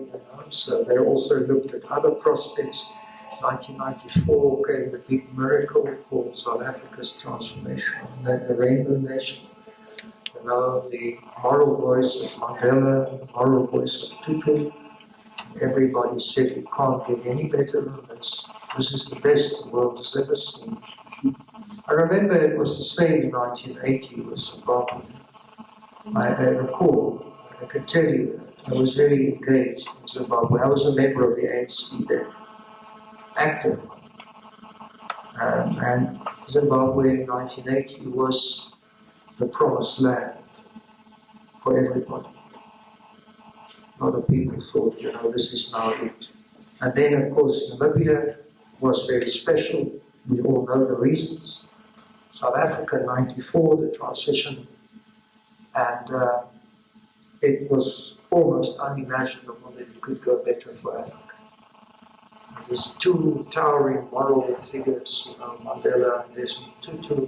Speaker 1: so they also looked at other prospects. 1994 came the big miracle called South Africa's transformation, the Rainbow Nation. The moral voice of Mandela, the moral voice of Tutu. Everybody said it can't get any better than this. This is the best the world has ever seen. I remember it was the same in 1980 with Zimbabwe. I recall, I can tell you, I was very engaged in Zimbabwe. I was a member of the ANC there, active. And Zimbabwe in 1980 was the promised land for everybody. A lot of people thought, this is now it. And then, of course, Namibia was very special. We all know the reasons. South Africa, 94, the transition. And it was almost unimaginable that it could go better for Africa. There's two towering moral figures, Mandela and Desmond Tutu,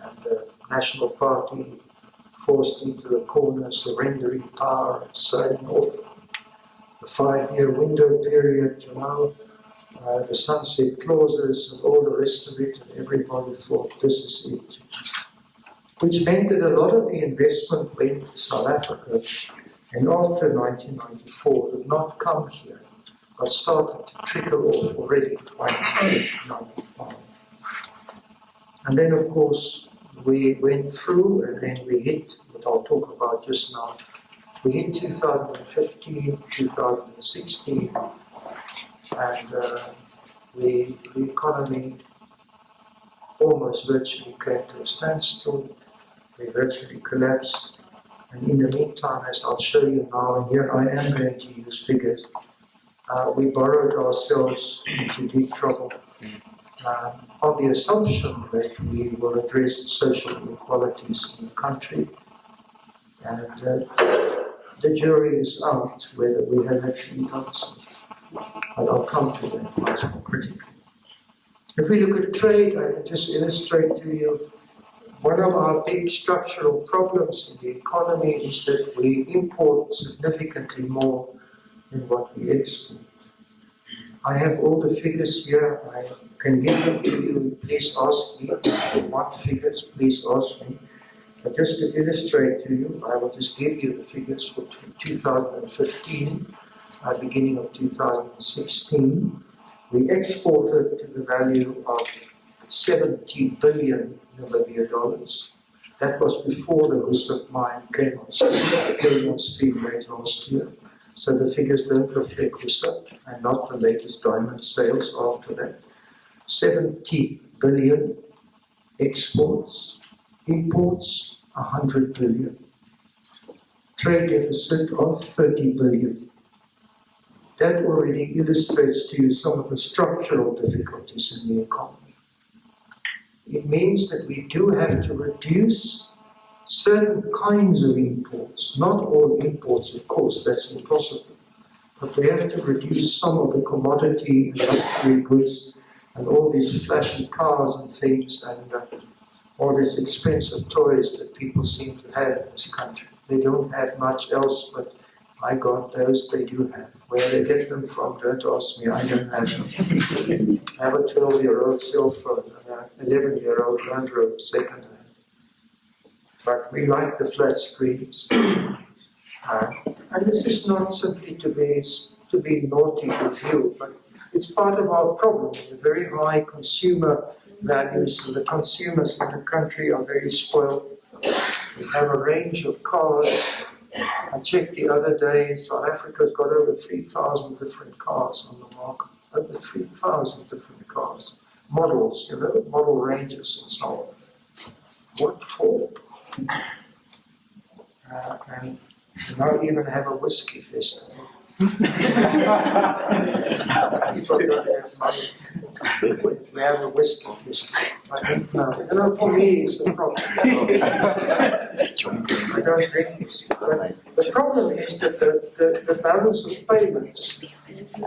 Speaker 1: and the National Party forced into a corner, surrendering power and signing off the 5-year window period, the sunset clauses and all the rest of it, and everybody thought this is it. Which meant that a lot of the investment went to South Africa, and after 1994 did not come here, but started to trickle off already in 1995. And then, of course, we went through, and then we hit what I'll talk about just now. We hit 2015, 2016, and the economy almost virtually came to a standstill. We virtually collapsed. And in the meantime, as I'll show you now, and here I am going to use figures, we borrowed ourselves into deep trouble on the assumption that we will address social inequalities in the country. And the jury is out whether we have actually done so. But I'll come to that much more critically. If we look at trade, I can just illustrate to you one of our big structural problems in the economy is that we import significantly more than what we export. I have all the figures here. I can give them to you. Please ask me. If you want figures, please ask me. But just to illustrate to you, I will just give you the figures for 2015, beginning of 2016. We exported to the value of 70 billion Namibia dollars. That was before the Husuk mine came on stream late last year. So the figures don't reflect Husuk and not the latest diamond sales after that. 70 billion exports, imports 100 billion. Trade deficit of 30 billion. That already illustrates to you some of the structural difficulties in the economy. It means that we do have to reduce certain kinds of imports. Not all imports, of course, that's impossible. But we have to reduce some of the commodity and luxury goods and all these flashy cars and things and all these expensive toys that people seem to have in this country. They don't have much else, but my God, those they do have. Where they get them from, don't ask me, I don't have them. I have a 12-year-old cell phone and an 11-year-old Land Rover second-hand. But we like the flat screens. And this is not simply to be naughty with you, but it's part of our problem, the very high consumer values, and the consumers in the country are very spoiled. We have a range of cars. I checked the other day, South Africa's got over 3,000 different cars on the market. Over 3,000 different cars. Models, model ranges and so on. What for? And we now even have a whiskey festival. People don't have money. We have a whiskey festival. I don't know. For me, it's a problem. I don't drink whiskey. But the problem is that the balance of payments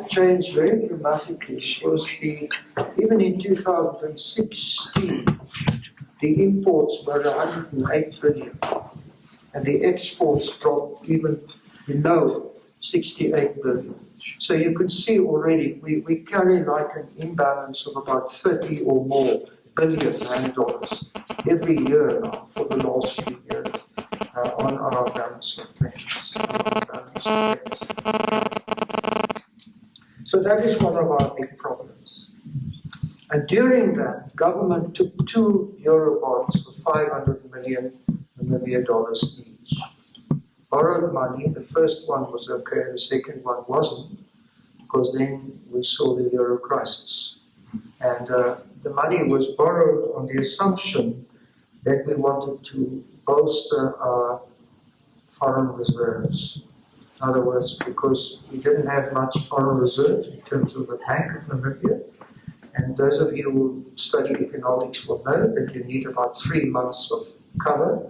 Speaker 1: changed very dramatically. Because even in 2016, the imports were 108 billion, and the exports dropped even below 68 billion. So you can see already we carry like an imbalance of about 30 or more billion rand dollars every year now for the last few years on our balance of payments. So that is one of our big problems. And during that, government took 2 Eurobonds for 500 million Namibia dollars each. Borrowed money, the first one was okay, the second one wasn't, because then we saw the euro crisis. And the money was borrowed on the assumption that we wanted to bolster our foreign reserves. In other words, because we didn't have much foreign reserves in terms of the Bank of Namibia. And those of you who study economics will know that you need about 3 months of cover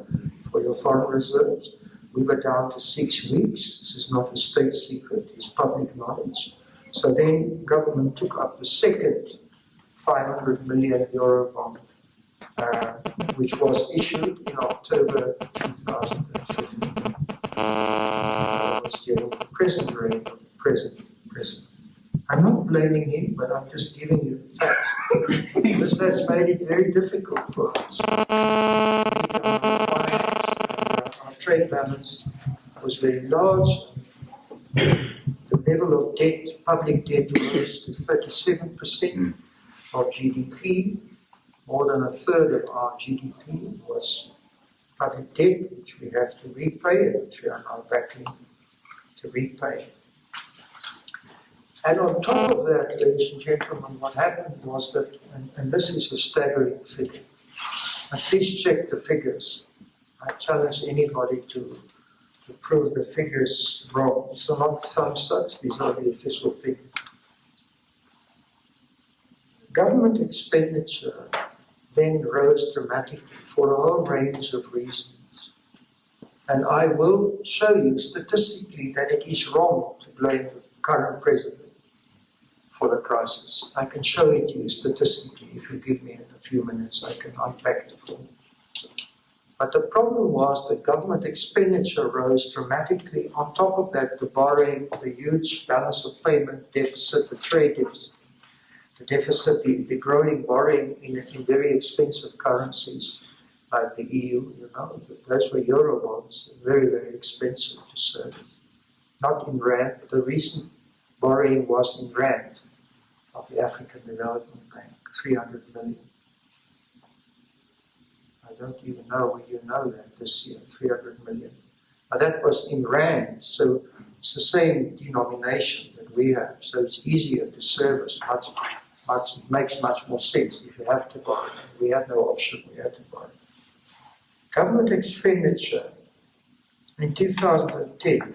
Speaker 1: for your foreign reserves. We were down to 6 weeks. This is not a state secret, it's public knowledge. So then government took up the second 500 million euro bond, which was issued in October 2015. That was during the present reign of the present president. I'm not blaming him, but I'm just giving you facts. This has made it very difficult for us. Our trade balance was very large. The level of debt, public debt, rose to 37% of GDP. More than a third of our GDP was public debt, which we have to repay, and which we are now battling to repay. And on top of that, ladies and gentlemen, what happened was that, and this is a staggering figure, and please check the figures. I challenge anybody to prove the figures wrong. So not thumbs ups, these are the official figures. Government expenditure then rose dramatically for a whole range of reasons. And I will show you statistically that it is wrong to blame the current president for the crisis. I can show it to you statistically. If you give me a few minutes, I can unpack it for you. But the problem was that government expenditure rose dramatically. On top of that, the borrowing, the huge balance of payment deficit, the trade deficit, the deficit, the growing borrowing in very expensive currencies like the EU, you know, those were euro bonds, very, very expensive to service. Not in rand, but the recent borrowing was in rand of the African Development Bank, 300 million. I don't even know whether you know that this year, 300 million. But that was in rand, so it's the same denomination that we have, so it's easier to service, it makes much more sense if you have to borrow. We had no option, we had to borrow. Government expenditure in 2010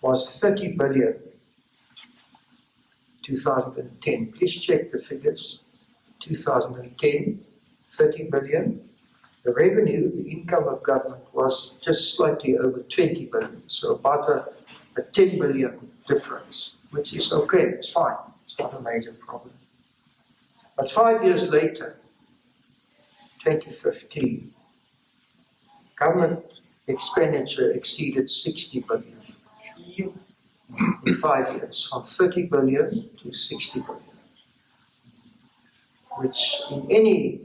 Speaker 1: was 30 billion. 2010, please check the figures. 2010, 30 billion. The revenue, the income of government was just slightly over 20 billion, so about a 10 billion difference, which is okay, it's fine, it's not a major problem. But 5 years later, 2015, government expenditure exceeded 60 billion in 5 years, from 30 billion to 60 billion, which in any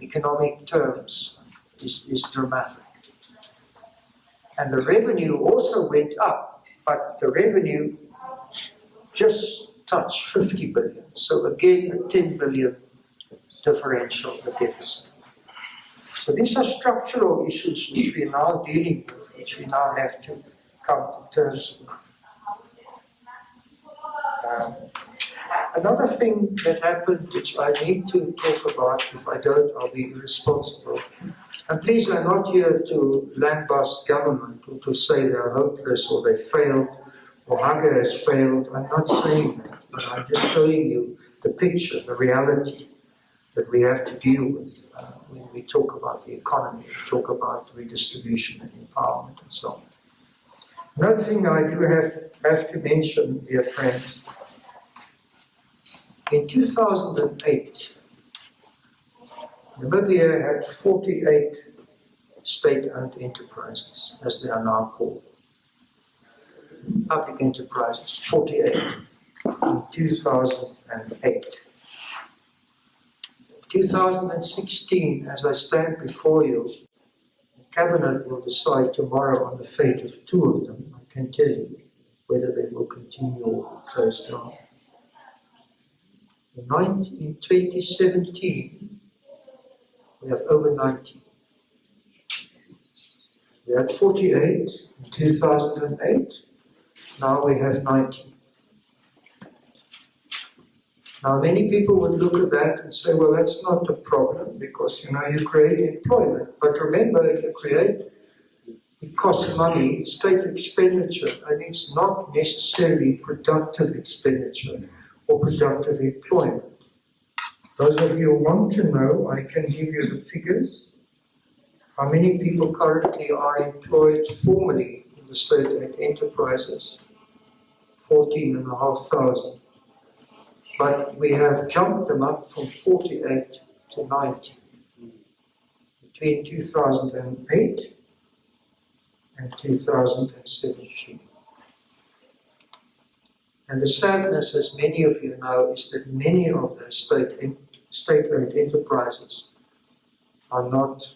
Speaker 1: economic terms is dramatic. And the revenue also went up, but the revenue just touched 50 billion. So again, a 10 billion differential, the deficit. So these are structural issues which we are now dealing with, which we now have to come to terms with. Another thing that happened, which I need to talk about, if I don't, I'll be irresponsible. And please, I'm not here to lambast government or to say they're hopeless or they failed or Hage has failed. I'm not saying that, but I'm just showing you the picture, the reality that we have to deal with when we talk about the economy, we talk about redistribution and empowerment and so on. Another thing I do have to mention, dear friends, in 2008, Namibia had 48 state-owned enterprises, as they are now called. Public enterprises, 48 in 2008. 2016, as I stand before you, the Cabinet will decide tomorrow on the fate of 2 of them. I can tell you whether they will continue or close down. In 2017, we have over 90. We had 48 in 2008, now we have 90. Now many people would look at that and say, well, that's not a problem because, you know, you create employment. But remember, you create, it costs money, state expenditure, and it's not necessarily productive expenditure or productive employment. Those of you who want to know, I can give you the figures. How many people currently are employed formally in the state-owned enterprises? 14,500. But we have jumped them up from 48 to 90 between 2008 and 2017. And the sadness, as many of you know, is that many of the state-owned enterprises are not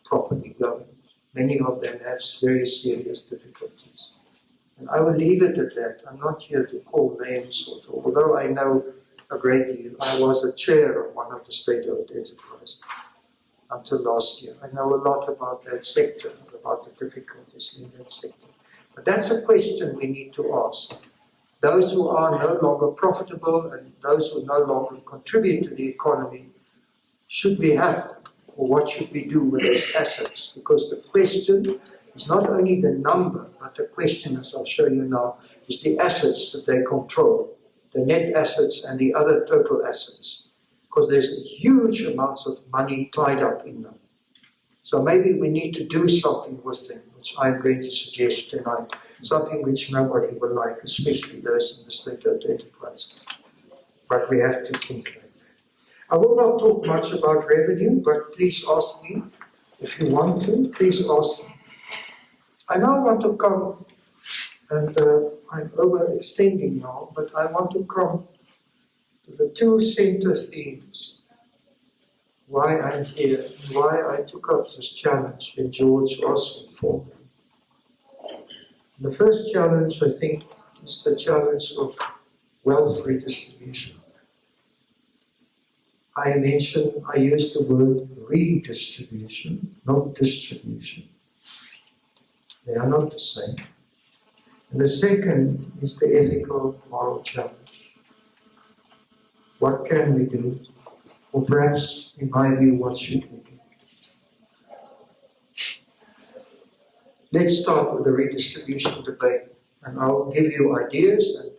Speaker 1: properly governed. Many of them have very serious difficulties. And I will leave it at that. I'm not here to call names, although I know a great deal. I was a chair of one of the state-owned enterprises until last year. I know a lot about that sector, about the difficulties in that sector. But that's a question we need to ask. Those who are no longer profitable and those who no longer contribute to the economy, should we have, or what should we do with those assets? Because the question is not only the number, but the question, as I'll show you now, is the assets that they control, the net assets and the other total assets. Because there's huge amounts of money tied up in them. So maybe we need to do something with them, which I'm going to suggest tonight. Something which nobody will like, especially those in the state-owned enterprise. But we have to think like that. I will not talk much about revenue, but please ask me. If you want to, please ask me. I now want to come, and I'm overextending now, but I want to come to the two center themes. Why I'm here, and why I took up this challenge when George asked me for me. The first challenge, I think, is the challenge of wealth redistribution. I used the word redistribution, not distribution. They are not the same. And the second is the ethical moral challenge. What can we do? Or perhaps, in my view, what should we do? Let's start with the redistribution debate. And I'll give you ideas, and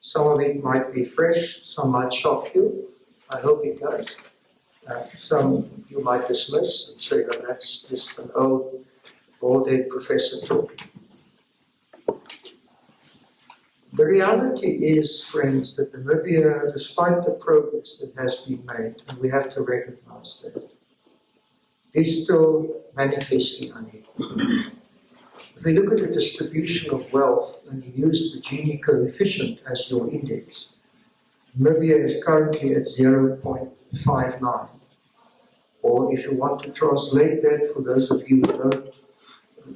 Speaker 1: some of it might be fresh, some might shock you. I hope it does. Some you might dismiss and say that that's just an old, bald-headed professor talking. The reality is, friends, that Namibia, despite the progress that has been made, and we have to recognize that, is still manifestly unequal. If we look at the distribution of wealth and you use the Gini coefficient as your index, Namibia is currently at 0.59. Or if you want to translate that, for those of you who don't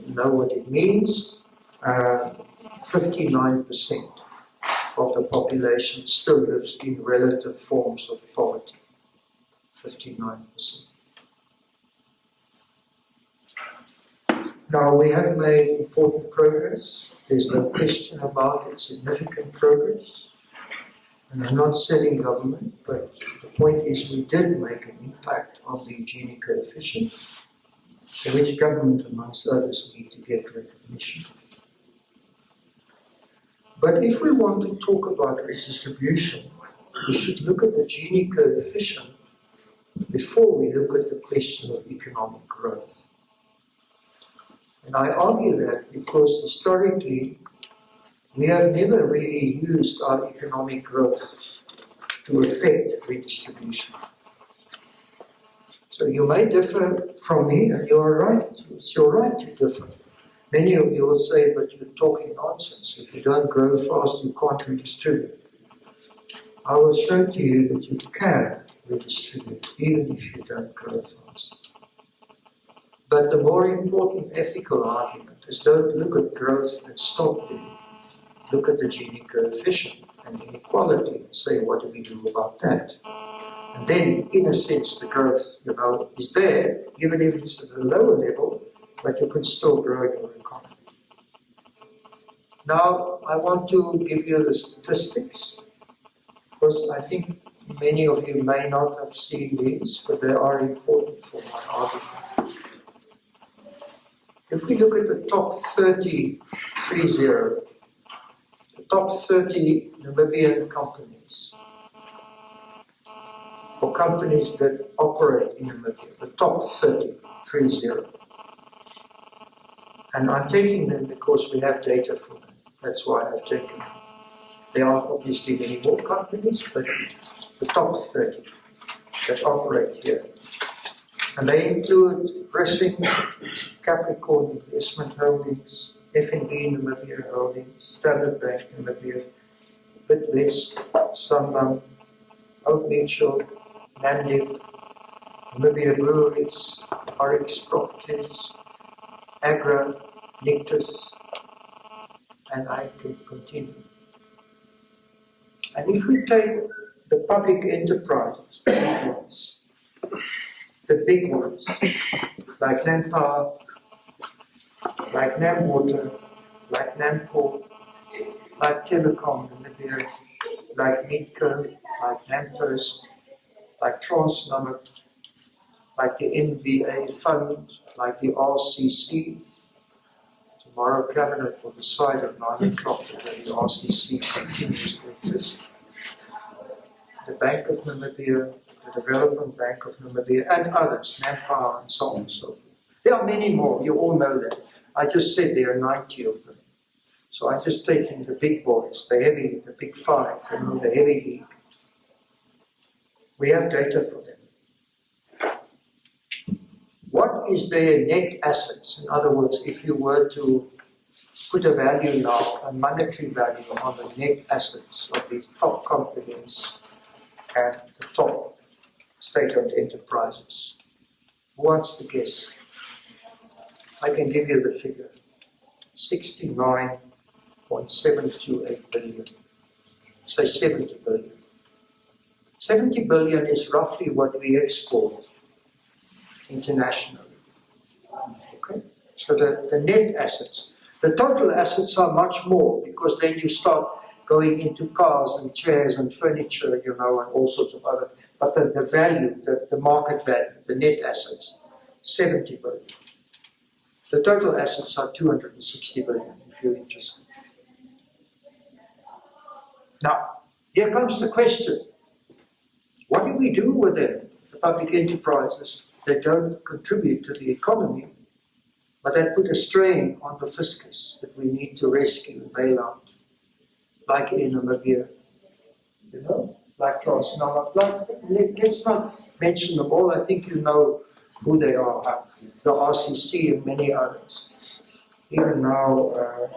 Speaker 1: know what it means, 59% of the population still lives in relative forms of poverty. 59%. Now, we have made important progress. There's no question about it, significant progress. And I'm not selling government, but the point is we did make an impact on the Gini coefficient, for which government, amongst others, need to get recognition. But if we want to talk about redistribution, we should look at the Gini coefficient before we look at the question of economic growth. And I argue that because historically, we have never really used our economic growth to affect redistribution. So you may differ from me, and you're right. It's your right to differ. Many of you will say, but you're talking nonsense. If you don't grow fast, you can't redistribute. I will show to you that you can redistribute, even if you don't grow fast. But the more important ethical argument is don't look at growth and stop there. Look at the Gini coefficient and inequality and say, what do we do about that? And then, in a sense, the growth, is there, even if it's at a lower level, but you can still grow your economy. Now, I want to give you the statistics, because I think many of you may not have seen these, but they are important for my argument. If we look at the top 30, the top 30 Namibian companies, or companies that operate in Namibia, the top 30, And I'm taking them because we have data for them. That's why I've taken them. There are obviously many more companies, but the top 30 that operate here. And they include Pressing, Capricorn Investment Holdings, FNB Namibia Holdings, Standard Bank Namibia, Bidvest, Sanlam, Old Mutual, Namdeb, Namibia Breweries, Oryx Properties, Agra, Nictus, and I could continue. And if we take the public enterprises, the big ones, like NamPower, like NamWater, like NamPort, like Telecom Namibia, like Midco, like NamPost, like Transnamib, like the NVA Fund, like the RCC. Tomorrow Cabinet will decide at 9 o'clock whether the RCC continues to exist. The Bank of Namibia, the Development Bank of Namibia, and others, NamPower and so on and so forth. There are many more, you all know that. I just said there are 90 of them. So I'm just taking the big boys, the big five, the heavy league. We have data for them. What is their net assets? In other words, if you were to put a value now, a monetary value on the net assets of these top companies and the top state-owned enterprises, who wants to guess? I can give you the figure, 69.728 billion. Say 70 billion. 70 billion is roughly what we export internationally. Okay? So the net assets. The total assets are much more because then you start going into cars and chairs and furniture, and all sorts of other. But the value, the market value, the net assets, 70 billion. The total assets are 260 billion, if you're interested. Now, here comes the question. What do we do with them, the public enterprises that don't contribute to the economy, but that put a strain on the fiscus that we need to rescue and bail out, like in Namibia, like Transnamib, let's not mention them all, I think you know who they are, the RCC and many others. Even now,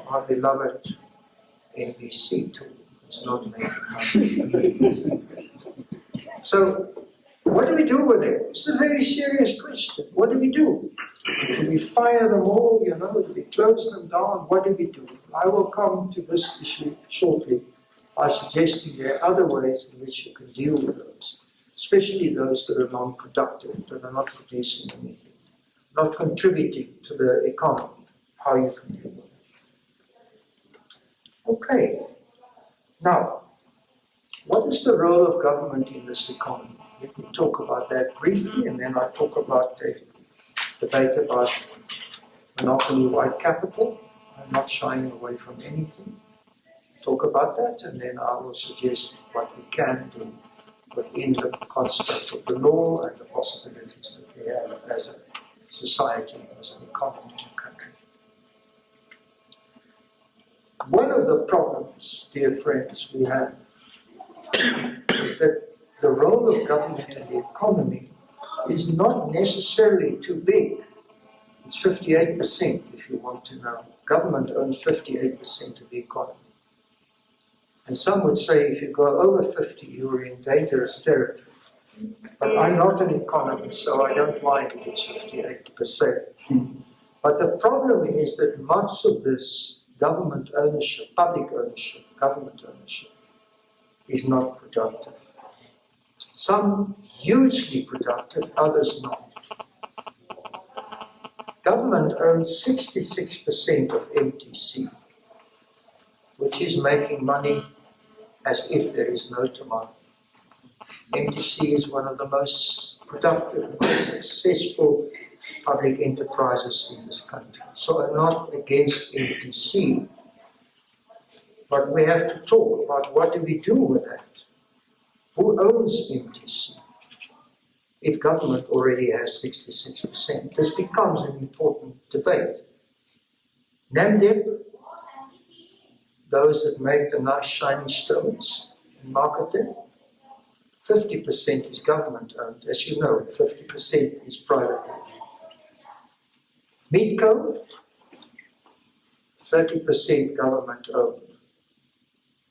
Speaker 1: our beloved NBC too, it's not making money. So, what do we do with it? It's a very serious question. What do we do? Do we fire them all, Do we close them down? What do we do? I will come to this issue shortly by suggesting there are other ways in which you can deal with those, especially those that are non-productive, that are not producing anything, not contributing to the economy, how you can deal with it. Okay. Now, what is the role of government in this economy? Let me talk about that briefly, and then I'll talk about the debate about monopoly white capital. I'm not shying away from anything. Talk about that, and then I will suggest what we can do within the construct of the law and the possibilities that we have as a society, as an economy in the country. One of the problems, dear friends, we have is that the role of government in the economy is not necessarily too big. It's 58%, if you want to know. Government owns 58% of the economy. And some would say if you go over 50, you're in dangerous territory. But I'm not an economist, so I don't mind if it's 58%. But the problem is that much of this government ownership, public ownership, government ownership, is not productive. Some hugely productive, others not. Government owns 66% of MTC, which is making money as if there is no tomorrow. MTC is one of the most productive, most successful public enterprises in this country. So I'm not against MTC, but we have to talk about what do we do with that. Who owns MTC? If government already has 66%, this becomes an important debate. Namibia, those that make the nice shiny stones and market them, 50% is government owned. As you know, 50% is private owned. Meatco, 30% government owned,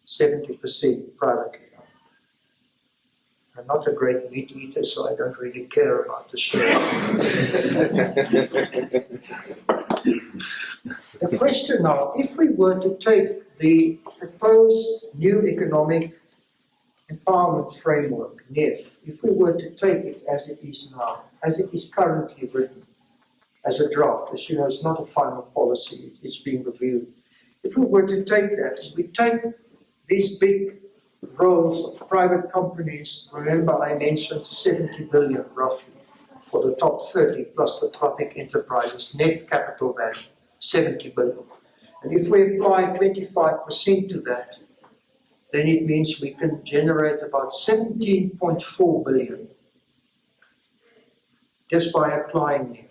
Speaker 1: 70% privately owned. I'm not a great meat eater, so I don't really care about the share. The question now, if we were to take the proposed new economic empowerment framework, NEF, if we were to take it as it is now, as it is currently written, as a draft, as you know, it's not a final policy, it's being reviewed. If we were to take that, we take these big roles of private companies, remember I mentioned 70 billion roughly for the top 30 plus the public enterprises, net capital value, 70 billion. And if we apply 25% to that, then it means we can generate about 17.4 billion just by applying NEF.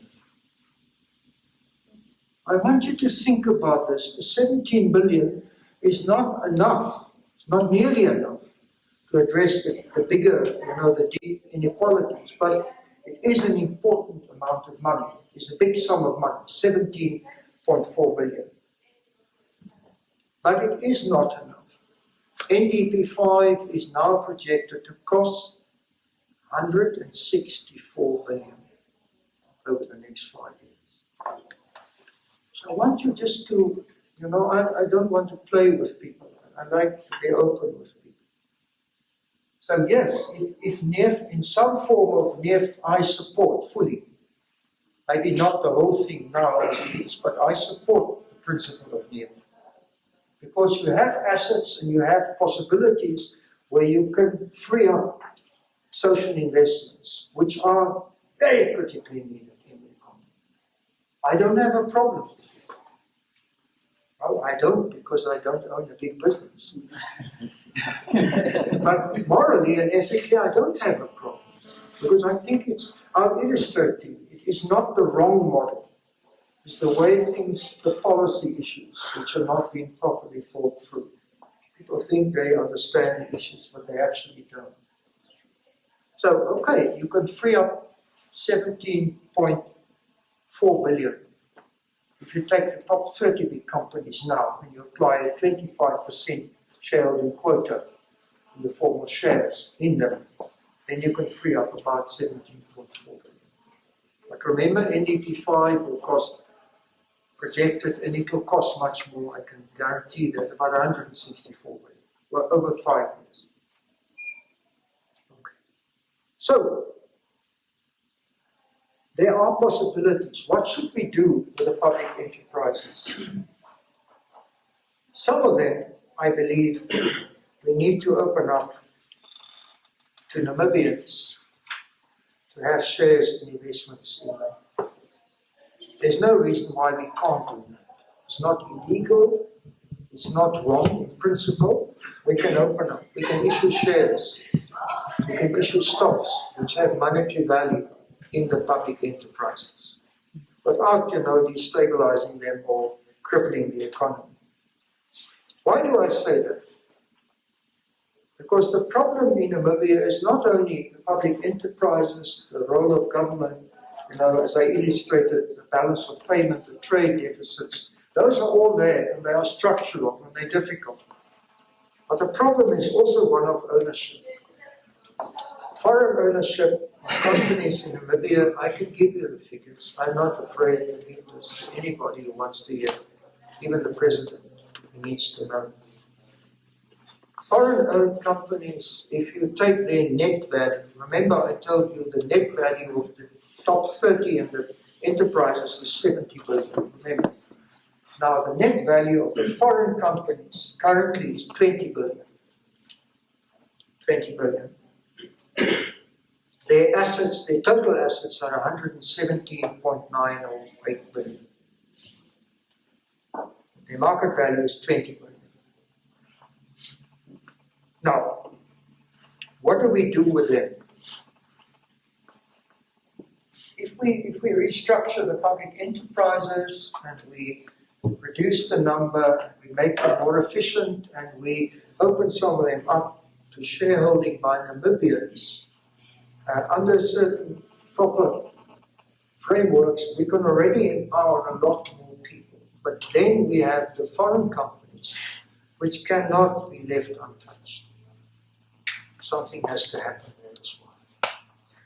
Speaker 1: I want you to think about this. The 17 billion is not enough, it's not nearly enough to address the bigger, the deep inequalities, but it is an important amount of money. It's a big sum of money, 17.4 billion. But it is not enough. NDP 5 is now projected to cost 164 billion over the next 5 years. So I want you just to, I don't want to play with people. I like to be open with people. So yes, if NEF, in some form of NEF, I support fully. Maybe not the whole thing now as it is, but I support the principle of NEF. Because you have assets and you have possibilities where you can free up social investments, which are very critically needed in the economy. I don't have a problem with it. Well, I don't, because I don't own a big business. But morally and ethically, I don't have a problem. Because I think I'll illustrate to you, it is not the wrong model. It's the way things, the policy issues, which are not being properly thought through. People think they understand the issues, but they actually don't. So, okay, you can free up 17.4 billion. If you take the top 30 big companies now and you apply a 25% shareholding quota in the form of shares in them, then you can free up about 17.4 billion. But remember, NDP 5 will cost, projected, and it will cost much more, I can guarantee that, about 164 billion, well, over 5 years. Okay. So, there are possibilities. What should we do with the public enterprises? Some of them, I believe, we need to open up to Namibians to have shares and investments in them. There's no reason why we can't do that. It's not illegal, it's not wrong in principle. We can open up, we can issue shares, we can issue stocks which have monetary value in the public enterprises without, destabilizing them or crippling the economy. Why do I say that? Because the problem in Namibia is not only the public enterprises, the role of government, as I illustrated, the balance of payment, the trade deficits, those are all there and they are structural and they're difficult. But the problem is also one of ownership. Foreign ownership of companies in Namibia, I can give you the figures. I'm not afraid to give this to anybody who wants to hear, even the president who needs to know. Foreign-owned companies, if you take their net value, remember I told you the net value of the top 30 and the enterprises is 70 billion, remember. Now the net value of the foreign companies currently is 20 billion. 20 billion. Their assets, their total assets are 117.9 or 8 billion. Their market value is 20 billion. Now, what do we do with them? If we restructure the public enterprises and we reduce the number, we make them more efficient, and we open some of them up to shareholding by Namibians under certain proper frameworks, we can already empower a lot more people. But then we have the foreign companies, which cannot be left untouched. Something has to happen there as well.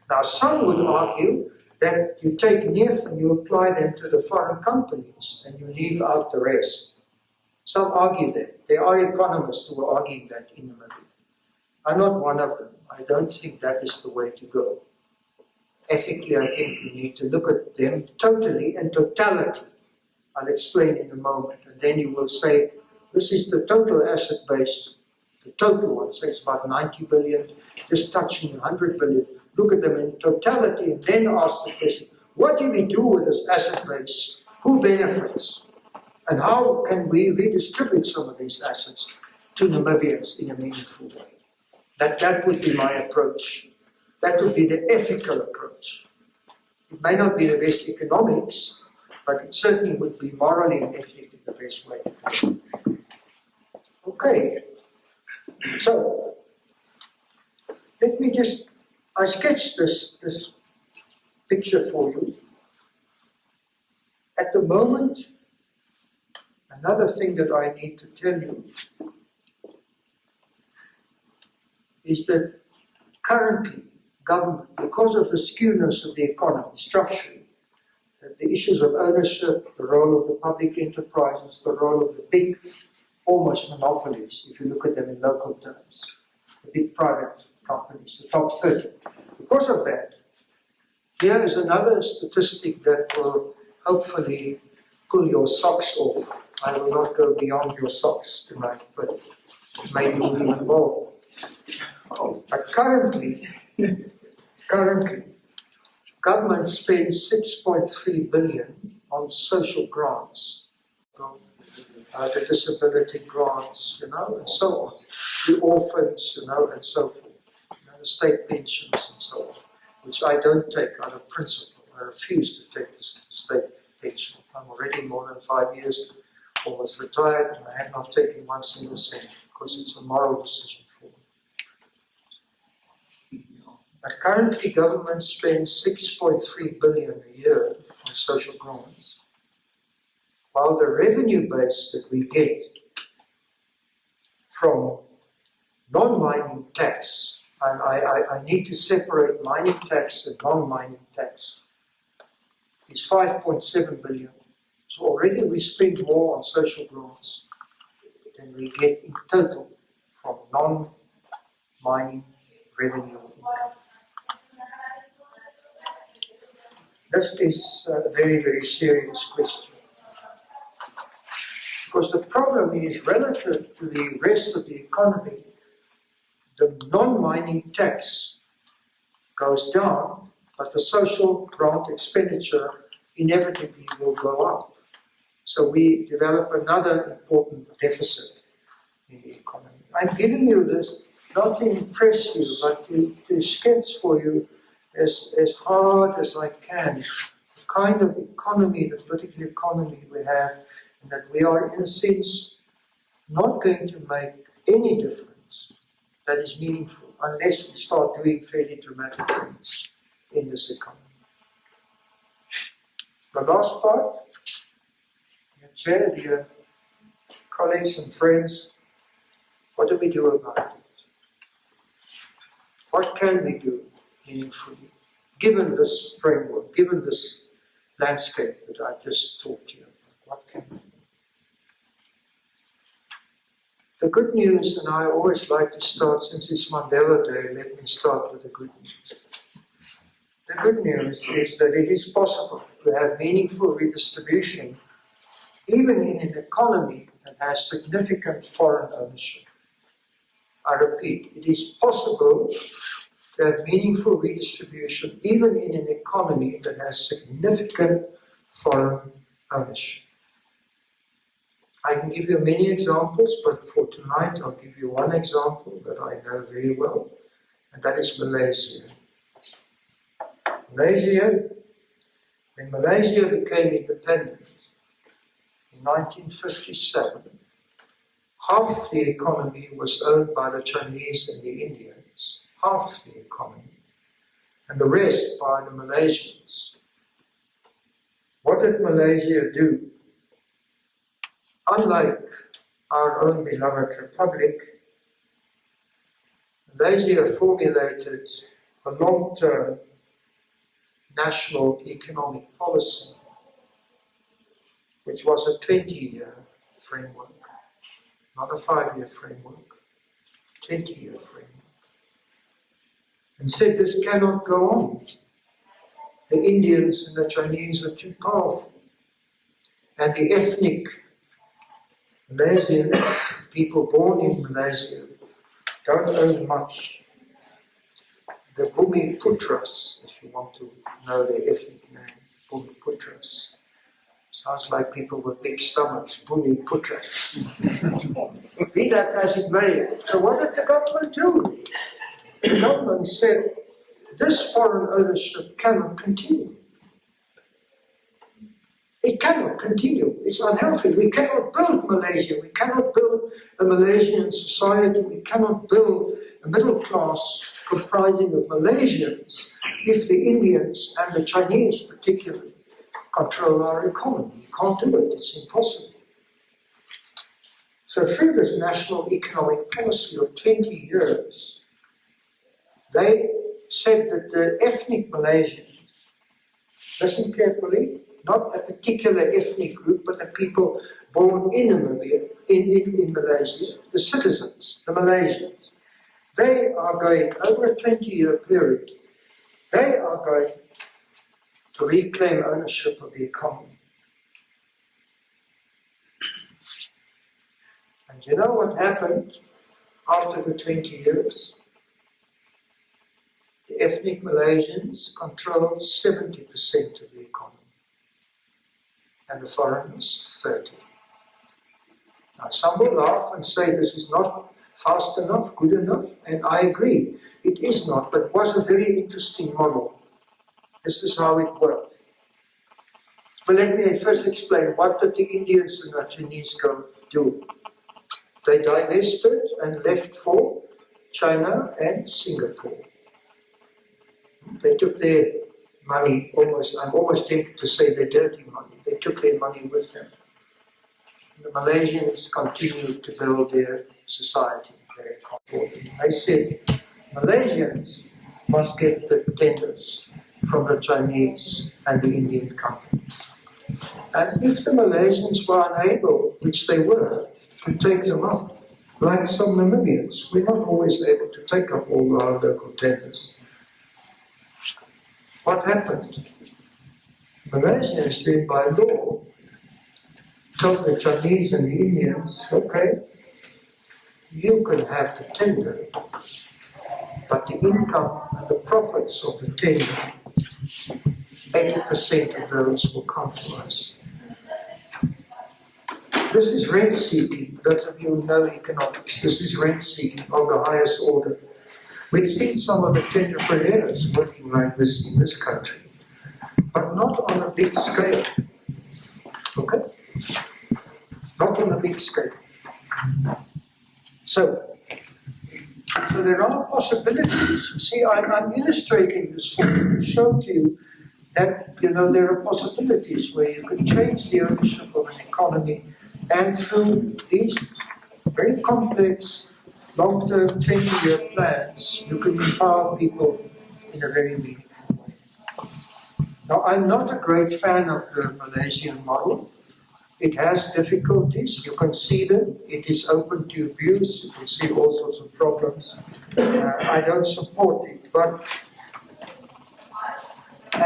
Speaker 1: Now, some would argue that you take NIF and you apply them to the foreign companies and you leave out the rest. Some argue that. There are economists who are arguing that in Namibia. I'm not one of them. I don't think that is the way to go. Ethically, I think you need to look at them totally in totality. I'll explain in a moment. And then you will say, this is the total asset base, the total one, so it's about 90 billion, just touching 100 billion. Look at them in totality and then ask the question, what do we do with this asset base? Who benefits? And how can we redistribute some of these assets to Namibians in a meaningful way? That would be my approach. That would be the ethical approach. It may not be the best economics, but it certainly would be morally and ethically the best way to go. Okay, so let me just, I sketched this picture for you. At the moment, another thing that I need to tell you is that currently government, because of the skewness of the economy structurally, the issues of ownership, the role of the public enterprises, the role of the big, almost monopolies, if you look at them in local terms, the big private companies, the top 30. Because of that, here is another statistic that will hopefully pull your socks off. I will not go beyond your socks tonight, but maybe even more. But currently, government spends 6.3 billion on social grants, the disability grants, and so on, the orphans, and so forth, the state pensions and so on, which I don't take out of principle. I refuse to take the state pension. I'm already more than 5 years almost retired, and I have not taken one single cent because it's a moral decision for me. But currently, government spends 6.3 billion a year on social grants, while the revenue base that we get from non-mining tax, and I need to separate mining tax and non-mining tax, is 5.7 billion. So already we spend more on social grants than we get in total from non-mining revenue income. This is a very, very serious question. Because the problem is, relative to the rest of the economy, the non-mining tax goes down, but the social grant expenditure inevitably will go up. So we develop another important deficit in the economy. I'm giving you this not to impress you, but to sketch for you as hard as I can the kind of economy, the political economy we have, and that we are, in a sense, not going to make any difference that is meaningful unless we start doing fairly dramatic things in this economy. The last part, dear Chair, dear colleagues and friends, what do we do about it? What can we do meaningfully, given this framework, given this landscape that I just talked to you about? What can we do? The good news, and I always like to start, since it's Mandela Day, let me start with the good news. The good news is that it is possible to have meaningful redistribution even in an economy that has significant foreign ownership. I repeat, it is possible to have meaningful redistribution even in an economy that has significant foreign ownership. I can give you many examples, but for tonight I'll give you one example that I know very well, and that is Malaysia. When Malaysia became independent in 1957, half the economy was owned by the Chinese and the Indians, half the economy, and the rest by the Malaysians. What did Malaysia do? Unlike our own beloved republic, Malaysia formulated a long-term national economic policy, which was a 20-year framework, not a 5-year framework, 20-year framework, and said this cannot go on. The Indians and the Chinese are too powerful, and the ethnic Malaysian people born in Malaysia don't own much. The Bumi Putras, if you want to know their ethnic name, Bumi Putras. Sounds like people with big stomachs, Bumi Putras. Be that as it may. So what did the government do? The government said, this foreign ownership cannot continue. It cannot continue. It's unhealthy. We cannot build Malaysia. We cannot build a Malaysian society. We cannot build a middle class comprising of Malaysians if the Indians and the Chinese particularly control our economy. You can't do it. It's impossible. So through this national economic policy of 20 years, they said that the ethnic Malaysians, listen carefully, not a particular ethnic group, but the people born in Namibia, in Malaysia, the citizens, the Malaysians, they are going, over a 20-year period, they are going to reclaim ownership of the economy. And you know what happened after the 20 years? The ethnic Malaysians controlled 70% of the economy, and the foreigners 30%. Now some will laugh and say this is not fast enough, good enough, and I agree, it is not, but it was a very interesting model. This is how it worked. But let me first explain, what did the Indians and the Chinese go do? They divested and left for China and Singapore. They took their money, I'm almost tempted to say their dirty money. They took their money with them. The Malaysians continued to build their society, their economy. They said, Malaysians must get the tenders from the Chinese and the Indian companies. And if the Malaysians were unable, which they were, to take them up, like some Namibians, we're not always able to take up all our local tenders. What happened? Malaysians then by law told the Chinese and the Indians, okay, you can have the tender, but the income and the profits of the tender, 80% of those will come to us. This is rent seeking. Those of you who know economics, this is rent seeking of the highest order. We've seen some of the entrepreneurs working like this in this country, but not on a big scale. Okay? Not on a big scale. So there are possibilities. You see, I'm illustrating this for you to show to you that, there are possibilities where you could change the ownership of an economy, and through these very complex long-term 20-year plans, you can empower people in a very meaningful way. Now, I'm not a great fan of the Malaysian model. It has difficulties, you can see them. It is open to abuse, you can see all sorts of problems. I don't support it, but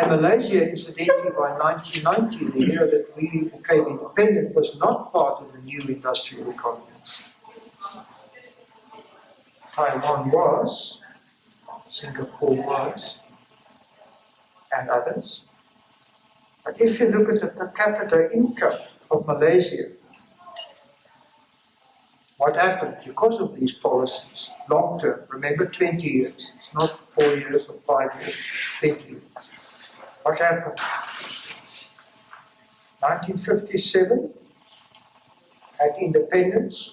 Speaker 1: Malaysia, incidentally, by 1990, the year that we became independent, was not part of the new industrial economies. Taiwan was, Singapore was, and others. But if you look at the per capita income of Malaysia, what happened because of these policies, long term, remember 20 years, it's not 4 years or 5 years, 20 years. What happened? 1957, At independence,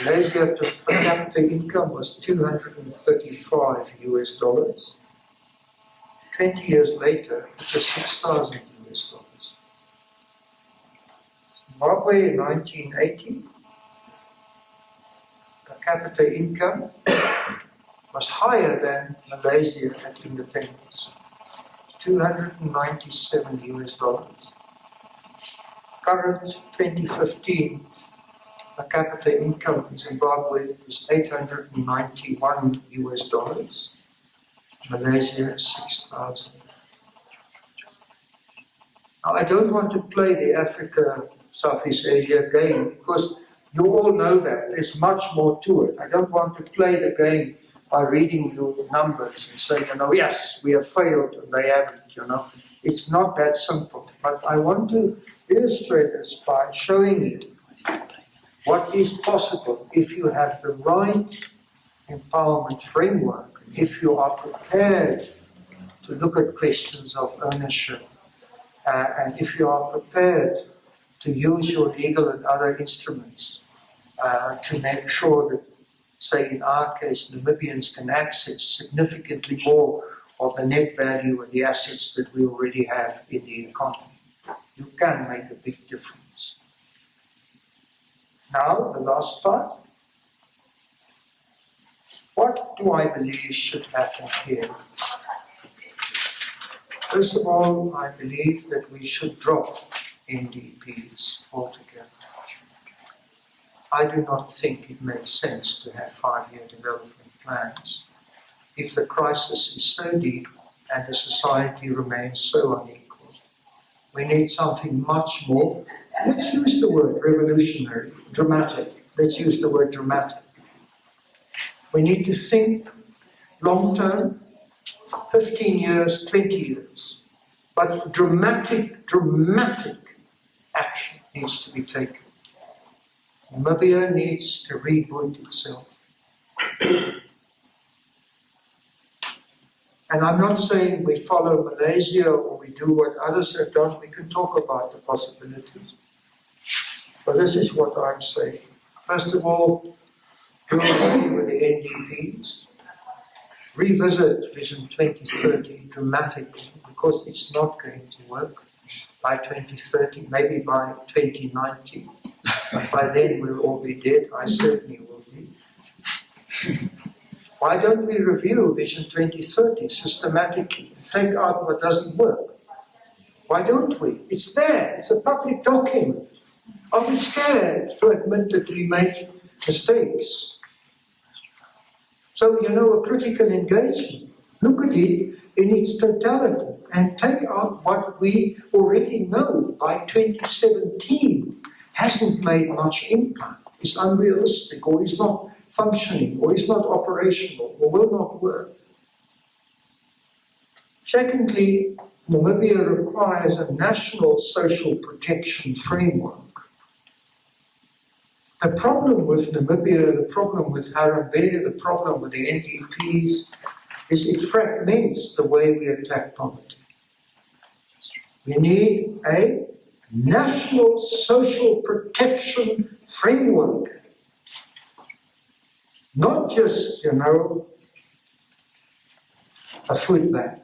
Speaker 1: Malaysia per capita income was $235 US. 20 years later, it was $6,000 US. Zimbabwe in 1980, per capita income was higher than Malaysia at independence, $297 US. Current 2015 per capita income in Zimbabwe is $891 US. Malaysia 6,000. Now I don't want to play the Africa, Southeast Asia game because you all know that. There's much more to it. I don't want to play the game by reading you numbers and saying, yes, we have failed and they haven't, It's not that simple. But I want to illustrate this by showing you what is possible if you have the right empowerment framework, if you are prepared to look at questions of ownership, and if you are prepared to use your legal and other instruments to make sure that, say in our case, Namibians can access significantly more of the net value and the assets that we already have in the economy. You can make a big difference. Now, the last part. What do I believe should happen here? First of all, I believe that we should drop NDPs altogether. I do not think it makes sense to have 5-year development plans if the crisis is so deep and the society remains so unequal. We need something much more. Let's use the word revolutionary, dramatic. Let's use the word dramatic. We need to think long-term, 15 years, 20 years. But dramatic action needs to be taken. Namibia needs to reboot itself. And I'm not saying we follow Malaysia or we do what others have done. We can talk about the possibilities. But this is what I'm saying. First of all, do away with the NDPs. Revisit Vision 2030 dramatically because it's not going to work by 2030, maybe by 2090. But by then we'll all be dead. I certainly will be. Why don't we review Vision 2030 systematically and take out what doesn't work? Why don't we? It's there. It's a public document. Are we scared to admit that we made mistakes? So, a critical engagement. Look at it in its totality and take out what we already know by 2017 hasn't made much impact, is unrealistic, or is not functioning, or is not operational, or will not work. Secondly, Namibia requires a national social protection framework. The problem with Namibia, the problem with Harambee, the problem with the NDPs is it fragments the way we attack poverty. We need a national social protection framework. Not just, a food bank,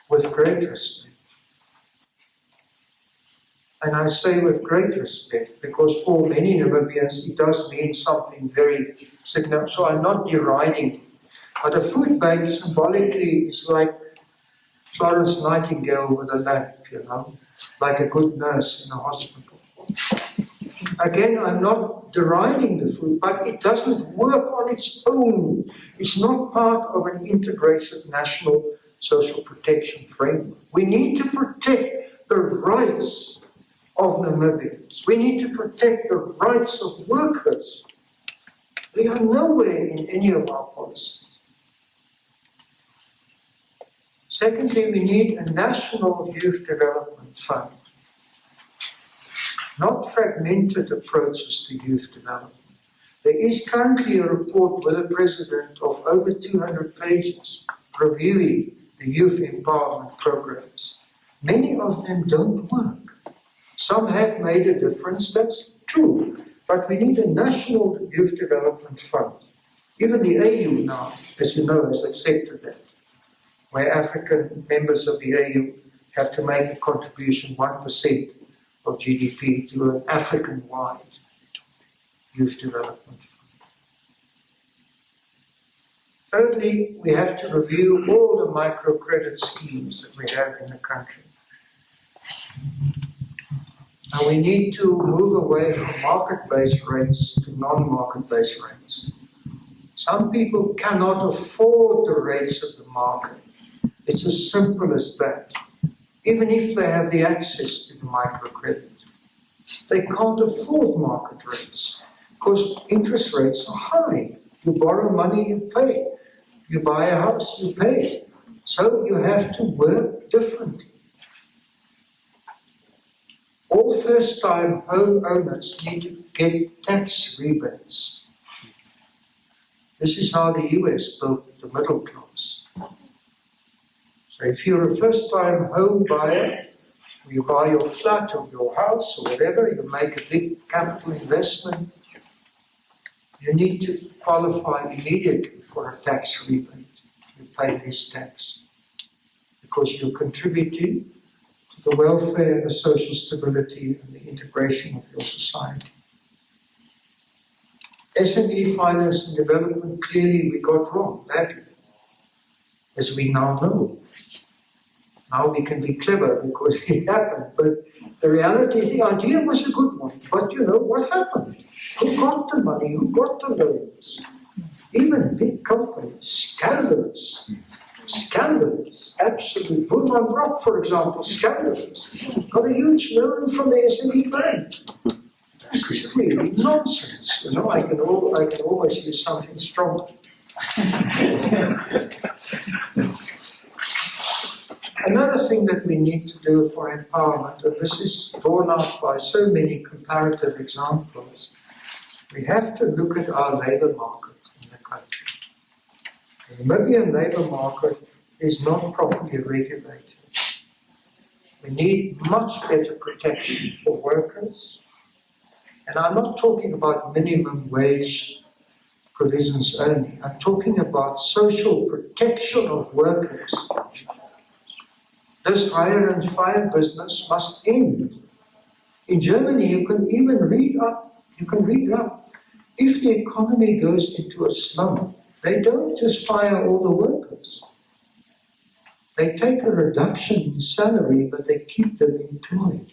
Speaker 1: with great respect. And I say with great respect, because for many Namibians it does mean something very significant. So I'm not deriding it. But a food bank symbolically is like Florence Nightingale with a lamp, like a good nurse in a hospital. Again, I'm not deriding the food, but it doesn't work on its own. It's not part of an integrated national social protection framework. We need to protect the rights of Namibians. We need to protect the rights of workers. They are nowhere in any of our policies. Secondly, we need a national youth development fund. Not fragmented approaches to youth development. There is currently a report with the President of over 200 pages reviewing the youth empowerment programs. Many of them don't work. Some have made a difference, that's true, but we need a national youth development fund. Even the AU now, as you know, has accepted that, where African members of the AU have to make a contribution, 1% of GDP, to an African-wide youth development fund. Thirdly, we have to review all the microcredit schemes that we have in the country. Now we need to move away from market-based rates to non-market-based rates. Some people cannot afford the rates of the market. It's as simple as that. Even if they have the access to the microcredit, they can't afford market rates because interest rates are high. You borrow money, you pay. You buy a house, you pay. So you have to work differently. All first-time home owners need to get tax rebates. This is how the US built the middle class. So if you're a first-time home buyer, you buy your flat or your house or whatever, you make a big capital investment, you need to qualify immediately for a tax rebate. You pay this tax because you're contributing to the welfare and the social stability and the integration of your society. SME finance and development, clearly we got wrong badly, as we now know. Now we can be clever because it happened, but the reality is the idea was a good one. But you know what happened? Who got the money? Who got the loans? Even big companies, scandalous, absolutely. Woodman Rock, for example, scandalous. Got a huge loan from the SME bank. This is really nonsense. You know, I can always use something strong. Another thing that we need to do for empowerment, and this is borne out by so many comparative examples, we have to look at our labour market in the country. The Namibian labour market is not properly regulated. We need much better protection for workers. And I'm not talking about minimum wage provisions only. I'm talking about social protection of workers. This hire and fire business must end. In Germany, you can even read up, if the economy goes into a slump, they don't just fire all the workers. They take a reduction in salary, but they keep them employed.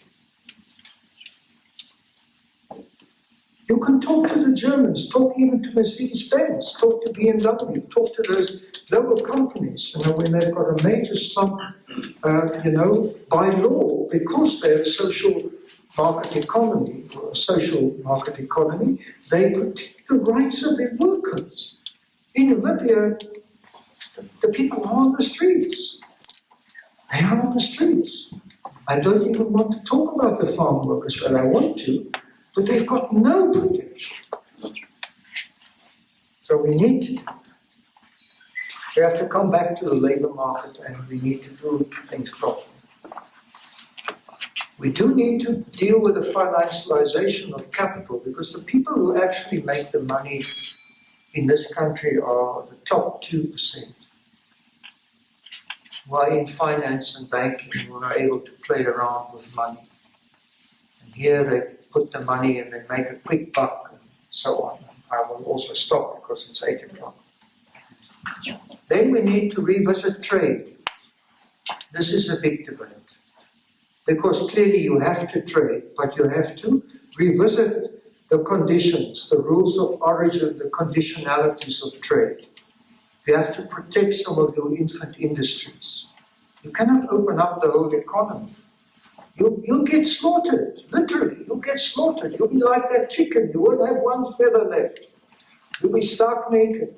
Speaker 1: You can talk to the Germans, talk even to Mercedes-Benz, talk to BMW, talk to those global companies, when they've got a major slump, by law, because they're a social market economy, or a social market economy, they protect the rights of their workers. In Namibia, the people are on the streets. They are on the streets. I don't even want to talk about the farm workers, but I want to, but they've got no protection. So we have to come back to the labour market and we need to do things properly. We do need to deal with the financialization of capital because the people who actually make the money in this country are the top 2%. While in finance and banking, who are able to play around with money. And here they put the money and they make a quick buck and so on. I will also stop because it's 8 o'clock. Then we need to revisit trade. This is a big debate. Because clearly you have to trade, but you have to revisit the conditions, the rules of origin, the conditionalities of trade. You have to protect some of your infant industries. You cannot open up the whole economy. You'll get slaughtered, literally. You'll get slaughtered. You'll be like that chicken. You won't have one feather left. You'll be stark naked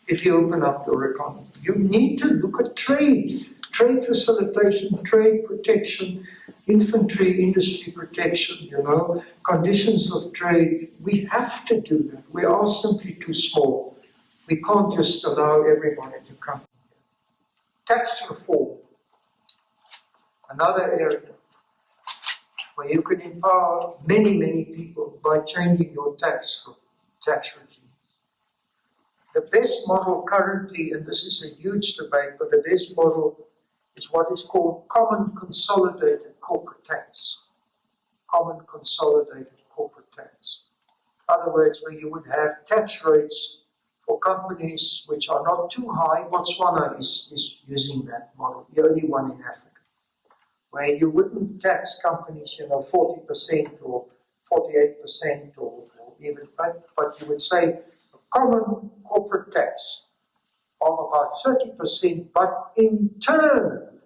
Speaker 1: if you open up your economy. You need to look at trade facilitation, trade protection, infantry industry protection, conditions of trade. We have to do that. We are simply too small. We can't just allow everybody to come. Tax reform, another area. where you can empower many, many people by changing your tax regime. The best model currently, and this is a huge debate, but the best model is what is called common consolidated corporate tax. Common consolidated corporate tax. In other words, where you would have tax rates for companies which are not too high. Botswana is using that model, the only one in Africa, where you wouldn't tax companies, 40% or 48% or even, but you would say a common corporate tax of about 30%, but in turn,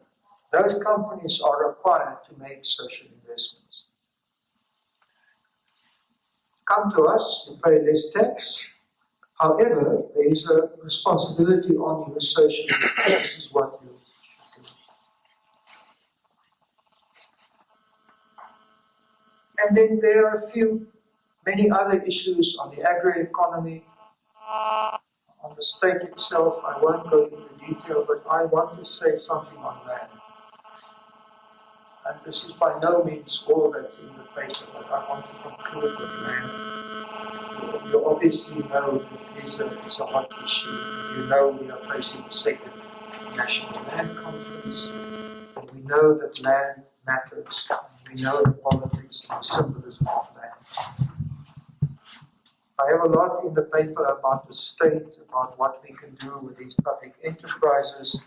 Speaker 1: those companies are required to make social investments. Come to us, you pay less tax. However, there is a responsibility on you socially. This is what you should do. And then there are many other issues on the agri-economy, on the state itself. I won't go into detail, but I want to say something on land. And this is by no means all that's in the paper, but I want to conclude with land. You obviously know that it's a hot issue. You know we are facing the second National Land Conference. And we know that land matters. And we know the politics and the symbolism of land. I have a lot in the paper about the state, about what we can do with these public enterprises.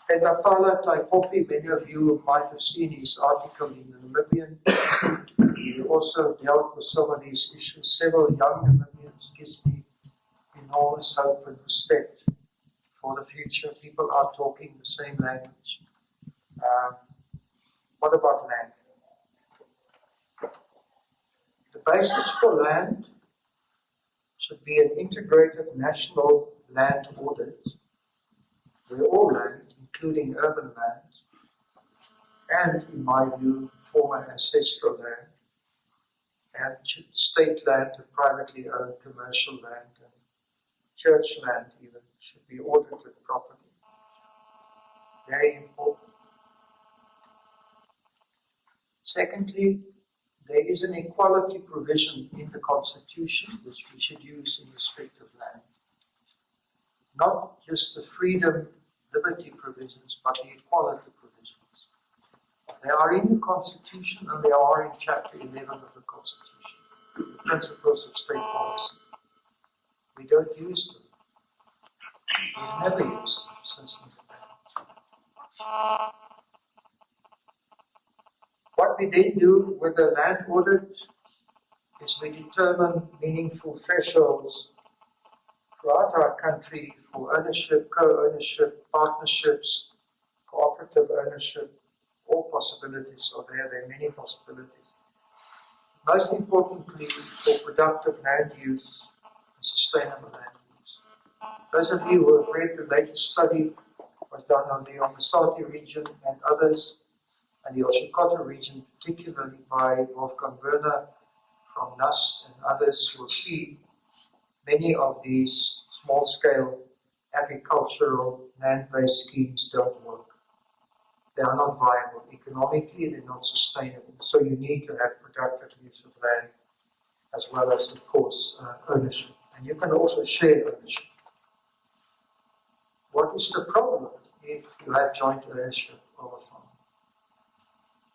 Speaker 1: Tapala Taipopi, many of you might have seen his article in the Namibian. He also dealt with some of these issues. Several young Namibians gives me enormous hope and respect for the future. People are talking the same language. What about land? The basis for land should be an integrated national land audit, where all land, including urban land, and, in my view, former ancestral land, and state land and privately owned commercial land, and church land even, should be audited properly. Very important. Secondly, there is an equality provision in the Constitution which we should use in respect of land. Not just the freedom, liberty provisions, but the equality provisions. They are in the Constitution and they are in Chapter 11 of the Constitution, the principles of state policy. We don't use them. We've never used them since independence. What we then do with the land audit is we determine meaningful thresholds throughout our country for ownership, co-ownership, partnerships, cooperative ownership. All possibilities are there. There are many possibilities. Most importantly, for productive land use and sustainable land use. Those of you who have read the latest study was done on the Omasati region and others, and the Oshikoto region, particularly by Wolfgang Werner from NUS and others, will see many of these small-scale agricultural land-based schemes don't work. They are not viable economically, they're not sustainable. So you need to have productive use of land as well as, of course, ownership. And you can also share ownership. What is the problem if you have joint ownership of a farm?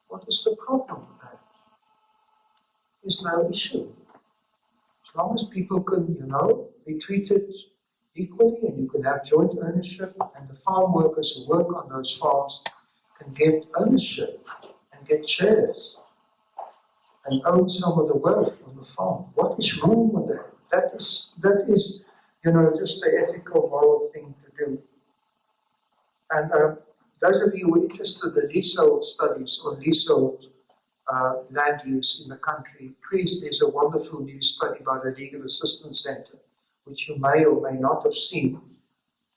Speaker 1: What is the problem with that? There's no issue. As long as people can, be treated equally and you can have joint ownership and the farm workers who work on those farms can get ownership and get shares and own some of the wealth on the farm. What is wrong with that? That is, just the ethical, moral thing to do. And those of you who are interested in the leasehold studies on leasehold land use in the country, please, there's a wonderful new study by the Legal Assistance Centre, which you may or may not have seen,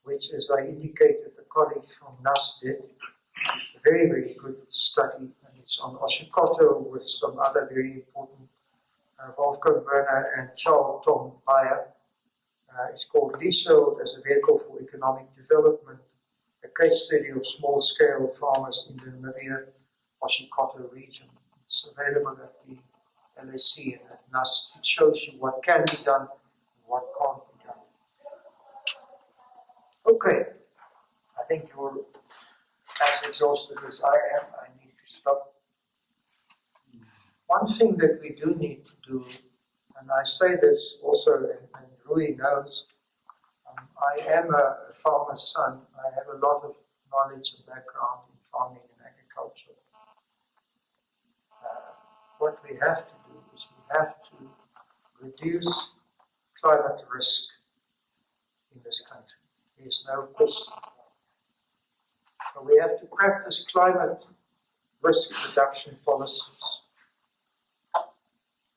Speaker 1: which, as I indicated, the colleague from NUS did. A very, very good study, and it's on Oshikoto with some other very important Wolfgang Werner and Charles Tom Bayer. It's called Leasehold as a Vehicle for Economic Development, a case study of small-scale farmers in Namibia. Oshikoto region. It's available at the LSE and at NUS. It shows you what can be done and what can't be done. Okay, I think you're as exhausted as I am. I need to stop. One thing that we do need to do, and I say this also, and Rui knows, I am a farmer's son. I have a lot of knowledge and background in farming and agriculture. What we have to do is we have to reduce climate risk in this country. There's no question. So we have to practice climate risk reduction policies.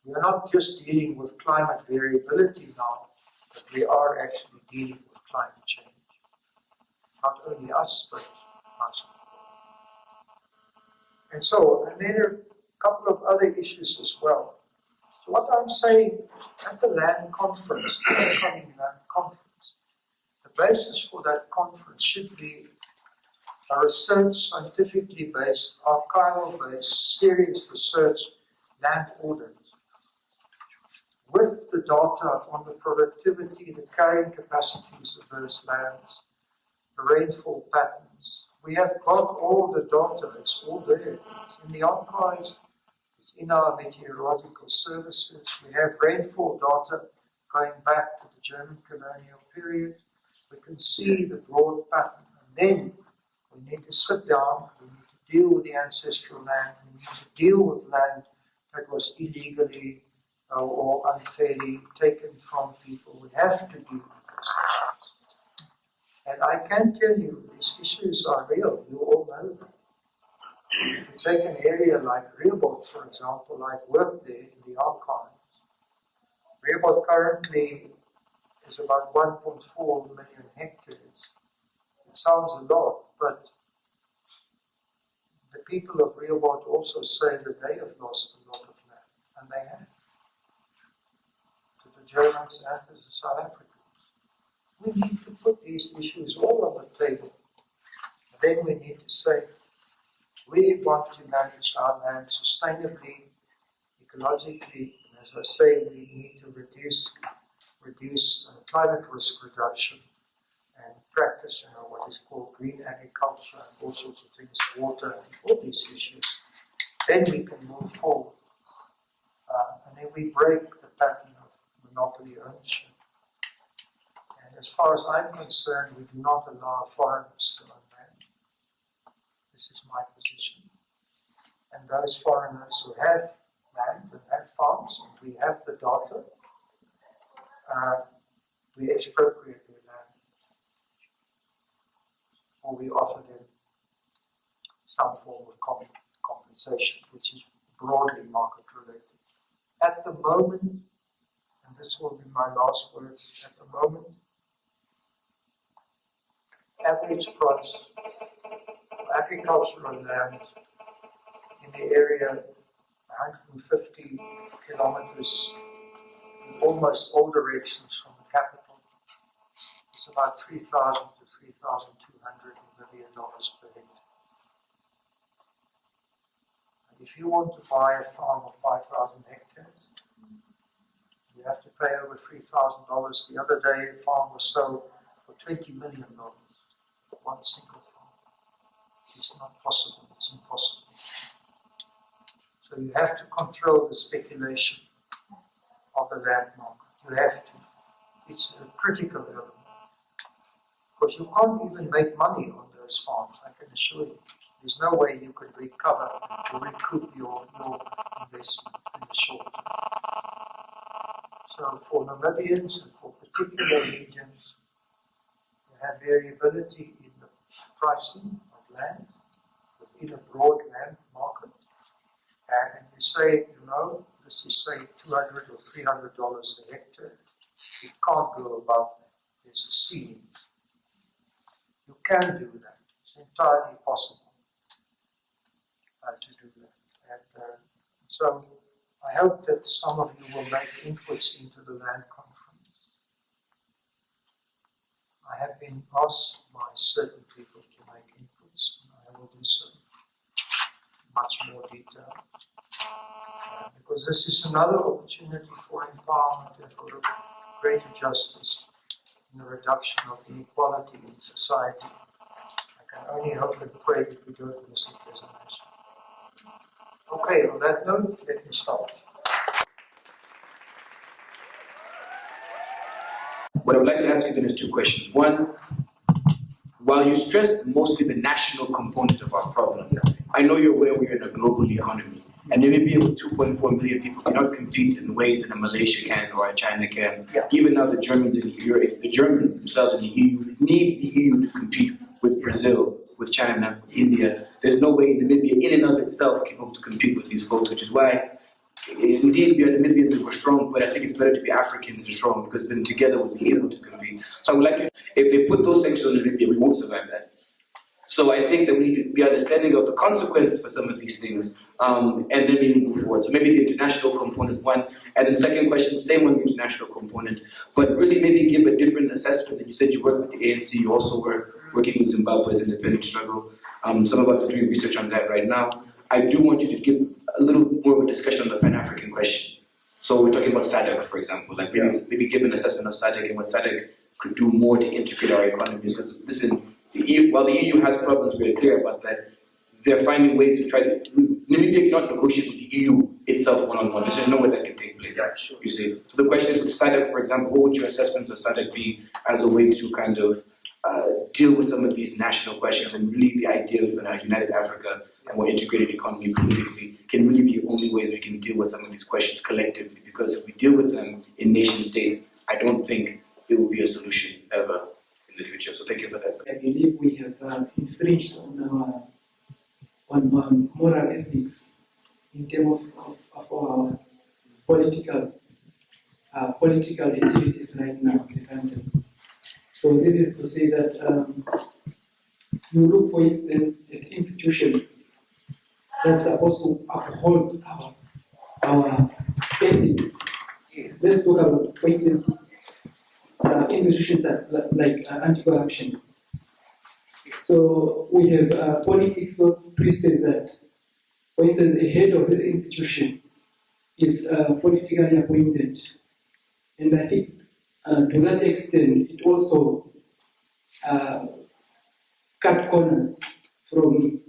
Speaker 1: We are not just dealing with climate variability now, but we are actually dealing with climate change. Not only us, but us. And then there are a couple of other issues as well. So what I'm saying at the land conference, the upcoming land conference, the basis for that conference should be a research, scientifically based, archival based, serious research, land audit, with the data on the productivity, the carrying capacities of those lands, the rainfall patterns. We have got all the data, it's all there. It's in the archives, it's in our meteorological services. We have rainfall data going back to the German colonial period. We can see the broad pattern. And then we need to sit down, we need to deal with the ancestral land, we need to deal with land that was illegally or unfairly taken from people. We have to deal with those issues. And I can tell you, these issues are real. You all know them. If you take an area like Rehoboth, for example, I've worked there in the archives. Rehoboth currently is about 1.4 million hectares. It sounds a lot, but the people of Rehoboth also say that they have lost a lot of land, and they have. Germans and to the South Africans. We need to put these issues all on the table. Then we need to say, we want to manage our land sustainably, ecologically, and as I say, we need to reduce climate risk reduction and practice what is called green agriculture and all sorts of things, water and all these issues. Then we can move forward. And then we break the pattern monopoly ownership. And as far as I'm concerned, we do not allow foreigners to own land. This is my position. And those foreigners who have land and have farms, and we have the data, we expropriate their land. Or we offer them some form of compensation, which is broadly market related. At the moment, and this will be my last words, at the moment, average price for agricultural land in the area 150 kilometers in almost all directions from the capital is about $3,000 to $3,200 million per hectare. And if you want to buy a farm of 5,000 hectares, you have to pay over $3,000. The other day, a farm was sold for $20 million. One single farm. It's not possible. It's impossible. So you have to control the speculation of the land market. You have to. It's a critical element. Because you can't even make money on those farms, I can assure you. There's no way you could recover or recoup your investment in the short term. So for Namibians and for particular regions, you have variability in the pricing of land within a broad land market. And you say, this is say $200 or $300 a hectare. It can't go above that. There's a ceiling. You can do that. It's entirely possible to do that. And so I hope that some of you will make inputs into the land conference. I have been asked by certain people to make inputs, and I will do so. much more detail. Because this is another opportunity for empowerment and for greater justice in the reduction of inequality in society. I can only hope and pray that we don't miss the presentation. Okay, on that note, let me start.
Speaker 2: What I would like to ask you then is two questions. One, while you stressed mostly the national component of our problem, I know you're aware we're in a global economy, and Namibia with 2.4 million people cannot compete in ways that a Malaysia can or a China can. Even now, the Germans themselves in the EU need the EU to compete with Brazil, with China, with India. There's no way Namibia in and of itself can hope to compete with these folks, which is why indeed we are Namibians and we're strong, but I think it's better to be Africans and strong because then together we'll be able to compete. So I would like you, if they put those sanctions on Namibia, we won't survive that. So I think that we need to be understanding of the consequences for some of these things, and then maybe move forward. So maybe the international component, one, and then second question, same on the international component, but really maybe give a different assessment. That you said you work with the ANC, you also were working with Zimbabwe's independent struggle. Some of us are doing research on that right now. I do want you to give a little more of a discussion on the Pan-African question. So we're talking about SADC, for example, like maybe give an assessment of SADC and what SADC could do more to integrate our economies. Because listen, the EU, while the EU has problems, we're clear about that, they're finding ways to try to, Namibia cannot negotiate with the EU itself one-on-one. There's just no way that can take place, you see. So the question is with SADC, for example, what would your assessments of SADC be as a way to kind of deal with some of these national questions, and really the idea of a united Africa, a more integrated economy politically, can really be the only ways we can deal with some of these questions collectively, because if we deal with them in nation states, I don't think it will be a solution ever in the future. So thank you for that.
Speaker 3: I believe we have infringed on moral ethics in terms of our political activities right now in the country. So this is to say that you look, for instance, at institutions that are supposed to uphold our ethics. Let's talk about, for instance, institutions like anti-corruption. So we have politics so twisted that, for instance, the head of this institution is politically appointed. And I think to that extent, it also cut corners from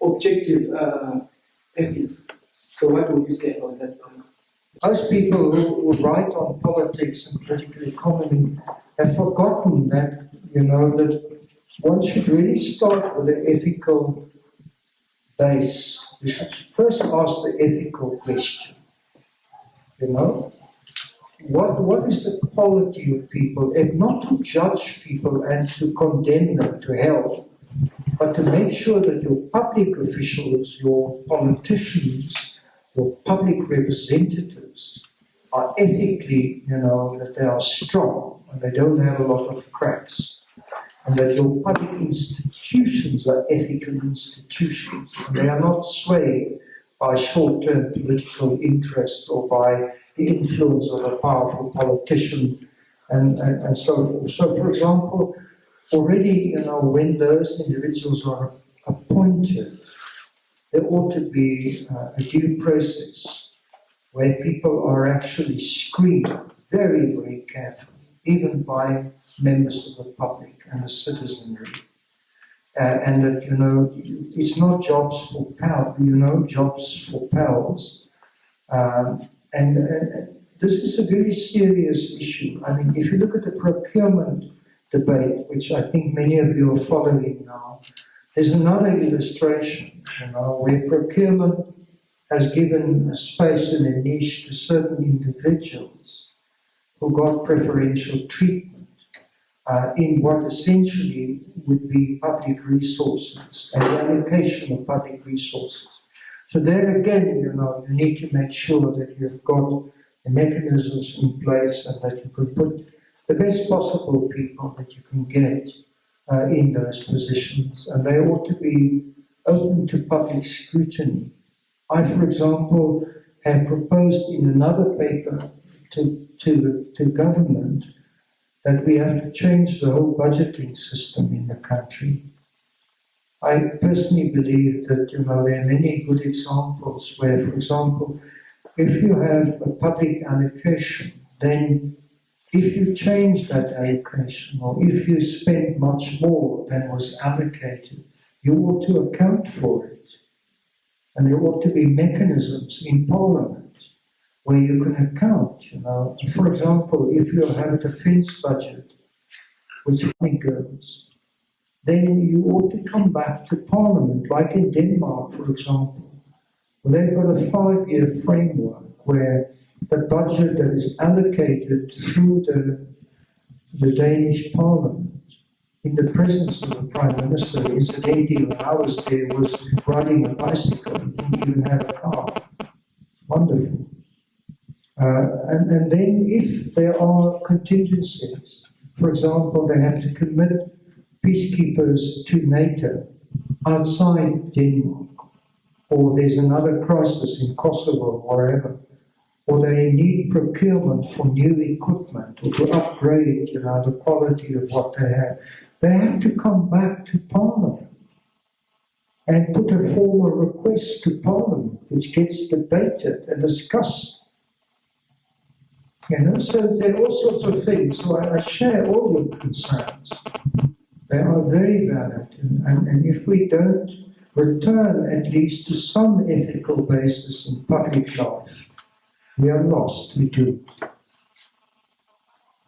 Speaker 3: objective ethics. So what would you say about that?
Speaker 1: Most people who write on politics and political economy have forgotten that, that one should really start with an ethical base. We should first ask the ethical question. What is the quality of people, and not to judge people and to condemn them to hell, but to make sure that your public officials, your politicians, your public representatives are ethically, that they are strong and they don't have a lot of cracks, and that your public institutions are ethical institutions and they are not swayed by short-term political interest or by the influence of a powerful politician and so forth. So, for example, already, when those individuals are appointed, there ought to be a due process where people are actually screened very, very carefully, even by members of the public and the citizenry. And that, it's not jobs for jobs for pals. And this is a very serious issue. I mean, if you look at the procurement debate, which I think many of you are following now, there's another illustration, where procurement has given a space and a niche to certain individuals who got preferential treatment in what essentially would be public resources and the allocation of public resources. So there again, you need to make sure that you've got the mechanisms in place and that you can put the best possible people that you can get in those positions, and they ought to be open to public scrutiny. I, for example, have proposed in another paper to government that we have to change the whole budgeting system in the country. I personally believe that, there are many good examples where, for example, if you have a public allocation, then if you change that allocation, or if you spend much more than was allocated, you ought to account for it. And there ought to be mechanisms in Parliament where you can account, For example, if you have a defence budget which money goes, then you ought to come back to Parliament, like in Denmark, for example. They've got a 5-year framework where the budget that is allocated through the Danish Parliament, in the presence of the Prime Minister, incidentally, when I was there, was riding a bicycle, he didn't even have a car. Wonderful. And then if there are contingencies, for example, they have to commit peacekeepers to NATO outside Denmark, or there's another crisis in Kosovo or wherever, or they need procurement for new equipment or to upgrade, the quality of what they have to come back to Parliament and put a formal request to Parliament, which gets debated and discussed. So there are all sorts of things. So I share all your concerns. They are very valid, and if we don't return at least to some ethical basis in public life, we are lost, we do.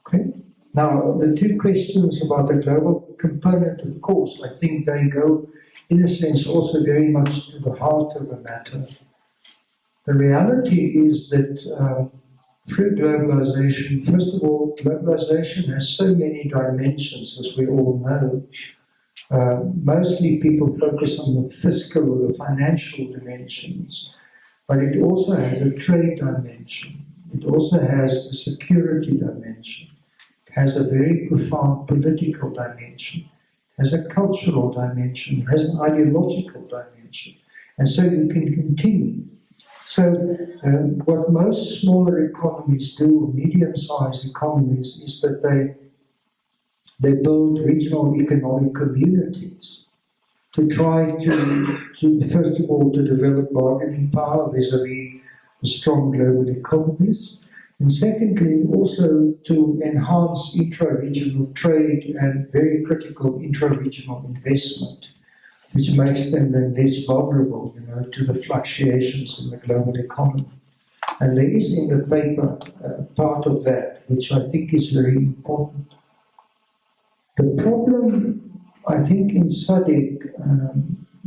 Speaker 1: Okay? Now, the two questions about the global component, of course, I think they go, in a sense, also very much to the heart of the matter. The reality is that through globalization, first of all, globalization has so many dimensions, as we all know. Mostly people focus on the fiscal or the financial dimensions, but it also has a trade dimension. It also has a security dimension. It has a very profound political dimension. It has a cultural dimension. It has an ideological dimension. And so you can continue. So what most smaller economies do, or medium-sized economies, is that they build regional economic communities to try to first of all, to develop bargaining power vis-a-vis the strong global economies, and secondly, also to enhance intra-regional trade and very critical intra-regional investment, which makes them then less vulnerable, to the fluctuations in the global economy. And there is in the paper part of that, which I think is very important. The problem, I think, in SADC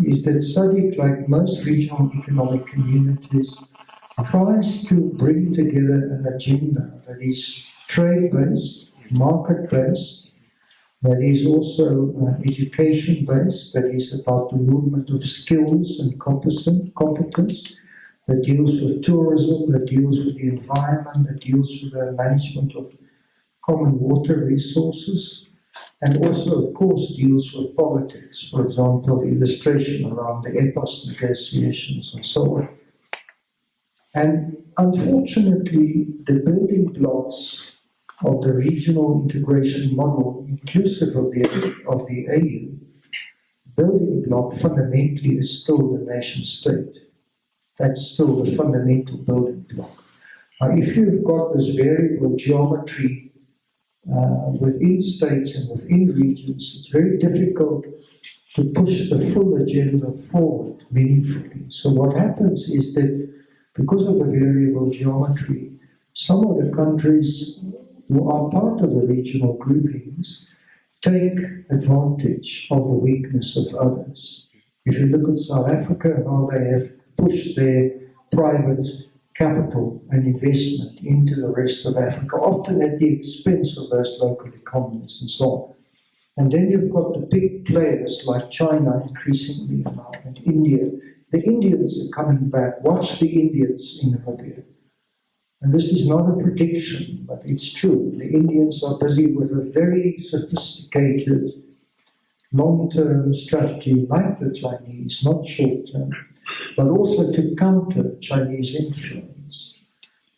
Speaker 1: is that SADC, like most regional economic communities, tries to bring together an agenda that is trade-based, market-based, that is also education-based, that is about the movement of skills and competence, that deals with tourism, that deals with the environment, that deals with the management of common water resources, and also, of course, deals with politics. For example, the illustration around the EPAS negotiations and so on. And unfortunately, the building blocks of the regional integration model, inclusive of the AU, building block fundamentally is still the nation state. That's still the fundamental building block. Now, if you've got this variable geometry within states and within regions, it's very difficult to push the full agenda forward meaningfully. So what happens is that because of the variable geometry, some of the countries who are part of the regional groupings take advantage of the weakness of others. If you look at South Africa, how they have pushed their private capital and investment into the rest of Africa, often at the expense of those local economies and so on. And then you've got the big players like China increasingly now, and India. The Indians are coming back. Watch the Indians in Namibia. And this is not a prediction, but it's true. The Indians are busy with a very sophisticated long-term strategy like the Chinese, not short-term, but also to counter Chinese influence.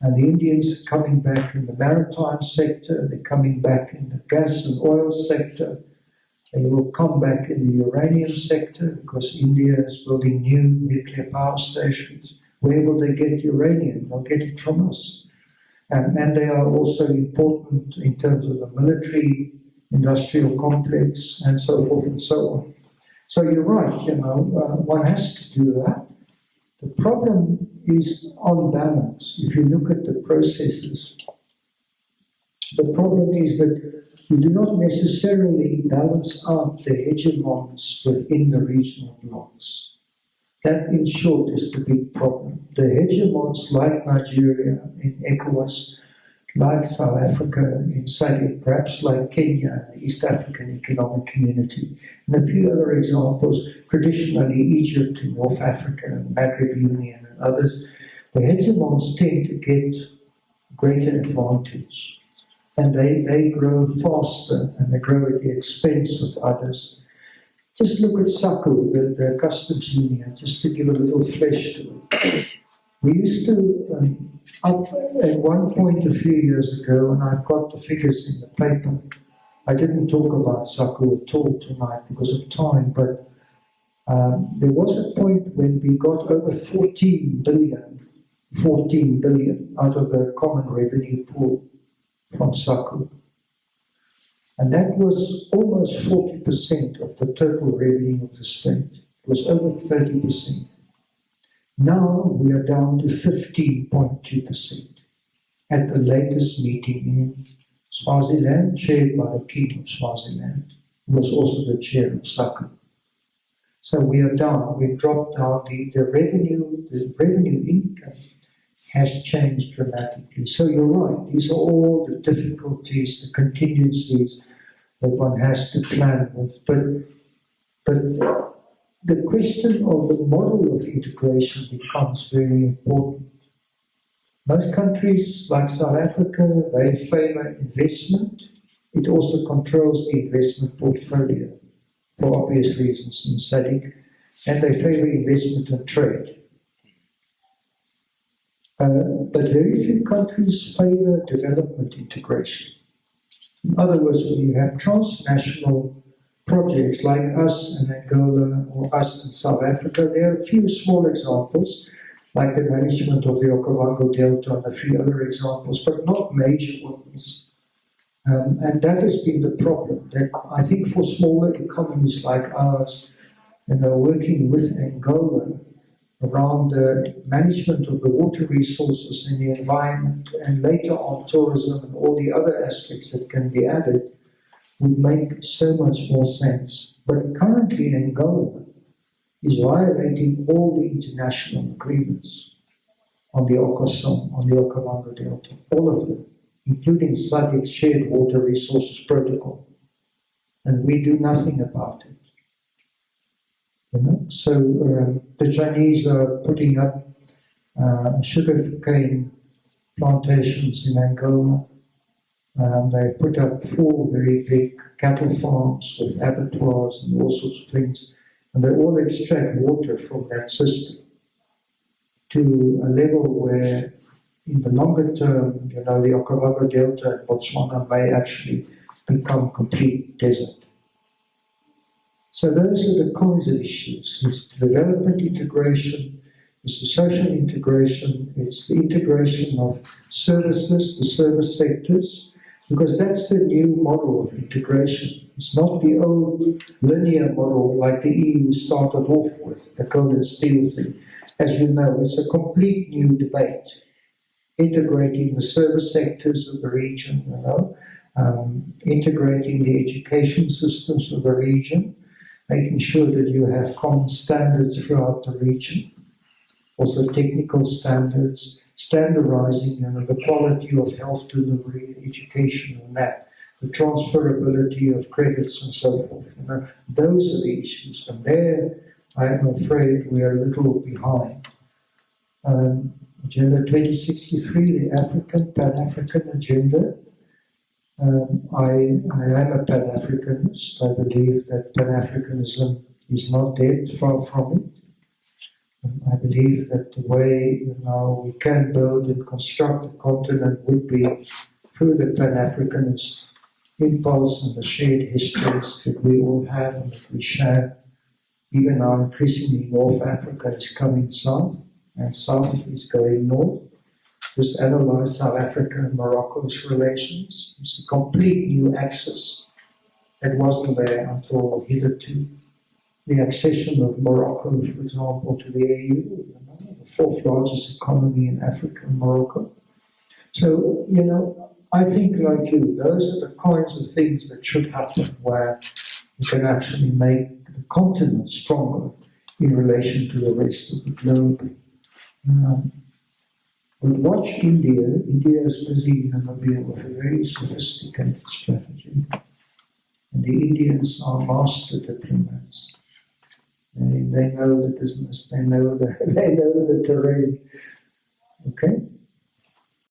Speaker 1: And the Indians are coming back in the maritime sector, they're coming back in the gas and oil sector, They will come back in the uranium sector because India is building new nuclear power stations. Where will they get uranium? They'll get it from us. And they are also important in terms of the military industrial complex and so forth and so on. So you're right, one has to do that. The problem is on balance. If you look at the processes, the problem is that you do not necessarily balance out the hegemons within the regional blocks. That, in short, is the big problem. The hegemons, like Nigeria in ECOWAS, like South Africa in SADC, perhaps like Kenya and the East African Economic Community, and a few other examples, traditionally Egypt in North Africa, and Maghreb Union and others, the hegemons tend to get greater advantage. And they grow faster and they grow at the expense of others. Just look at SACU, the customs union, just to give a little flesh to it. We used to, up at one point a few years ago, and I've got the figures in the paper, I didn't talk about SACU at all tonight because of time, but there was a point when we got over 14 billion out of the common revenue pool from SACU. And that was almost 40% of the total revenue of the state. It was over 30%. Now we are down to 15.2% at the latest meeting in Swaziland, chaired by the King of Swaziland, who was also the chair of SACU. So we are down, we've dropped down, the revenue income has changed dramatically. So you're right, these are all the difficulties, the contingencies that one has to plan with. But the question of the model of integration becomes very important. Most countries, like South Africa, they favor investment. It also controls the investment portfolio, for obvious reasons in SADC, and they favor investment and trade. But very few countries favor development integration. In other words, when you have transnational projects like us in Angola or us in South Africa, there are a few small examples, like the management of the Okavango Delta and a few other examples, but not major ones. And that has been the problem. That I think for smaller economies like ours, working with Angola around the management of the water resources and the environment, and later on tourism and all the other aspects that can be added, would make so much more sense. But currently Angola is violating all the international agreements on the Okosom, on the Okavango Delta, all of them, including SADC's Shared Water Resources Protocol. And we do nothing about it. So the Chinese are putting up sugarcane plantations in Angola. They put up 4 very big cattle farms with abattoirs and all sorts of things, and they all extract water from that system to a level where, in the longer term, the Okavango Delta and Botswana may actually become complete desert. So those are the kinds of issues. It's development integration, it's the social integration, it's the integration of services, the service sectors, because that's the new model of integration. It's not the old linear model like the EU started off with, the coal and steel thing. As you know, it's a complete new debate, integrating the service sectors of the region, integrating the education systems of the region, making sure that you have common standards throughout the region, also technical standards, standardizing the quality of health delivery, education and that, the transferability of credits and so forth. Those are the issues, and there I'm afraid we are a little behind. Agenda 2063, the Pan-African agenda. I am a Pan-Africanist. I believe that Pan-Africanism is not dead, far from it. I believe that the way we can build and construct a continent would be through the Pan-Africanist impulse and the shared histories that we all have and that we share. Even now, increasingly, North Africa is coming south, and south is going north. Just analyze South Africa and Morocco's relations. It's a complete new axis that wasn't there until hitherto. The accession of Morocco, for example, to the EU, the fourth largest economy in Africa, Morocco. So, I think like you, those are the kinds of things that should happen where we can actually make the continent stronger in relation to the rest of the globe. But watch India. India is busy in Namibia with a very sophisticated strategy. And the Indians are master diplomats. They know the business, they know the terrain. Okay?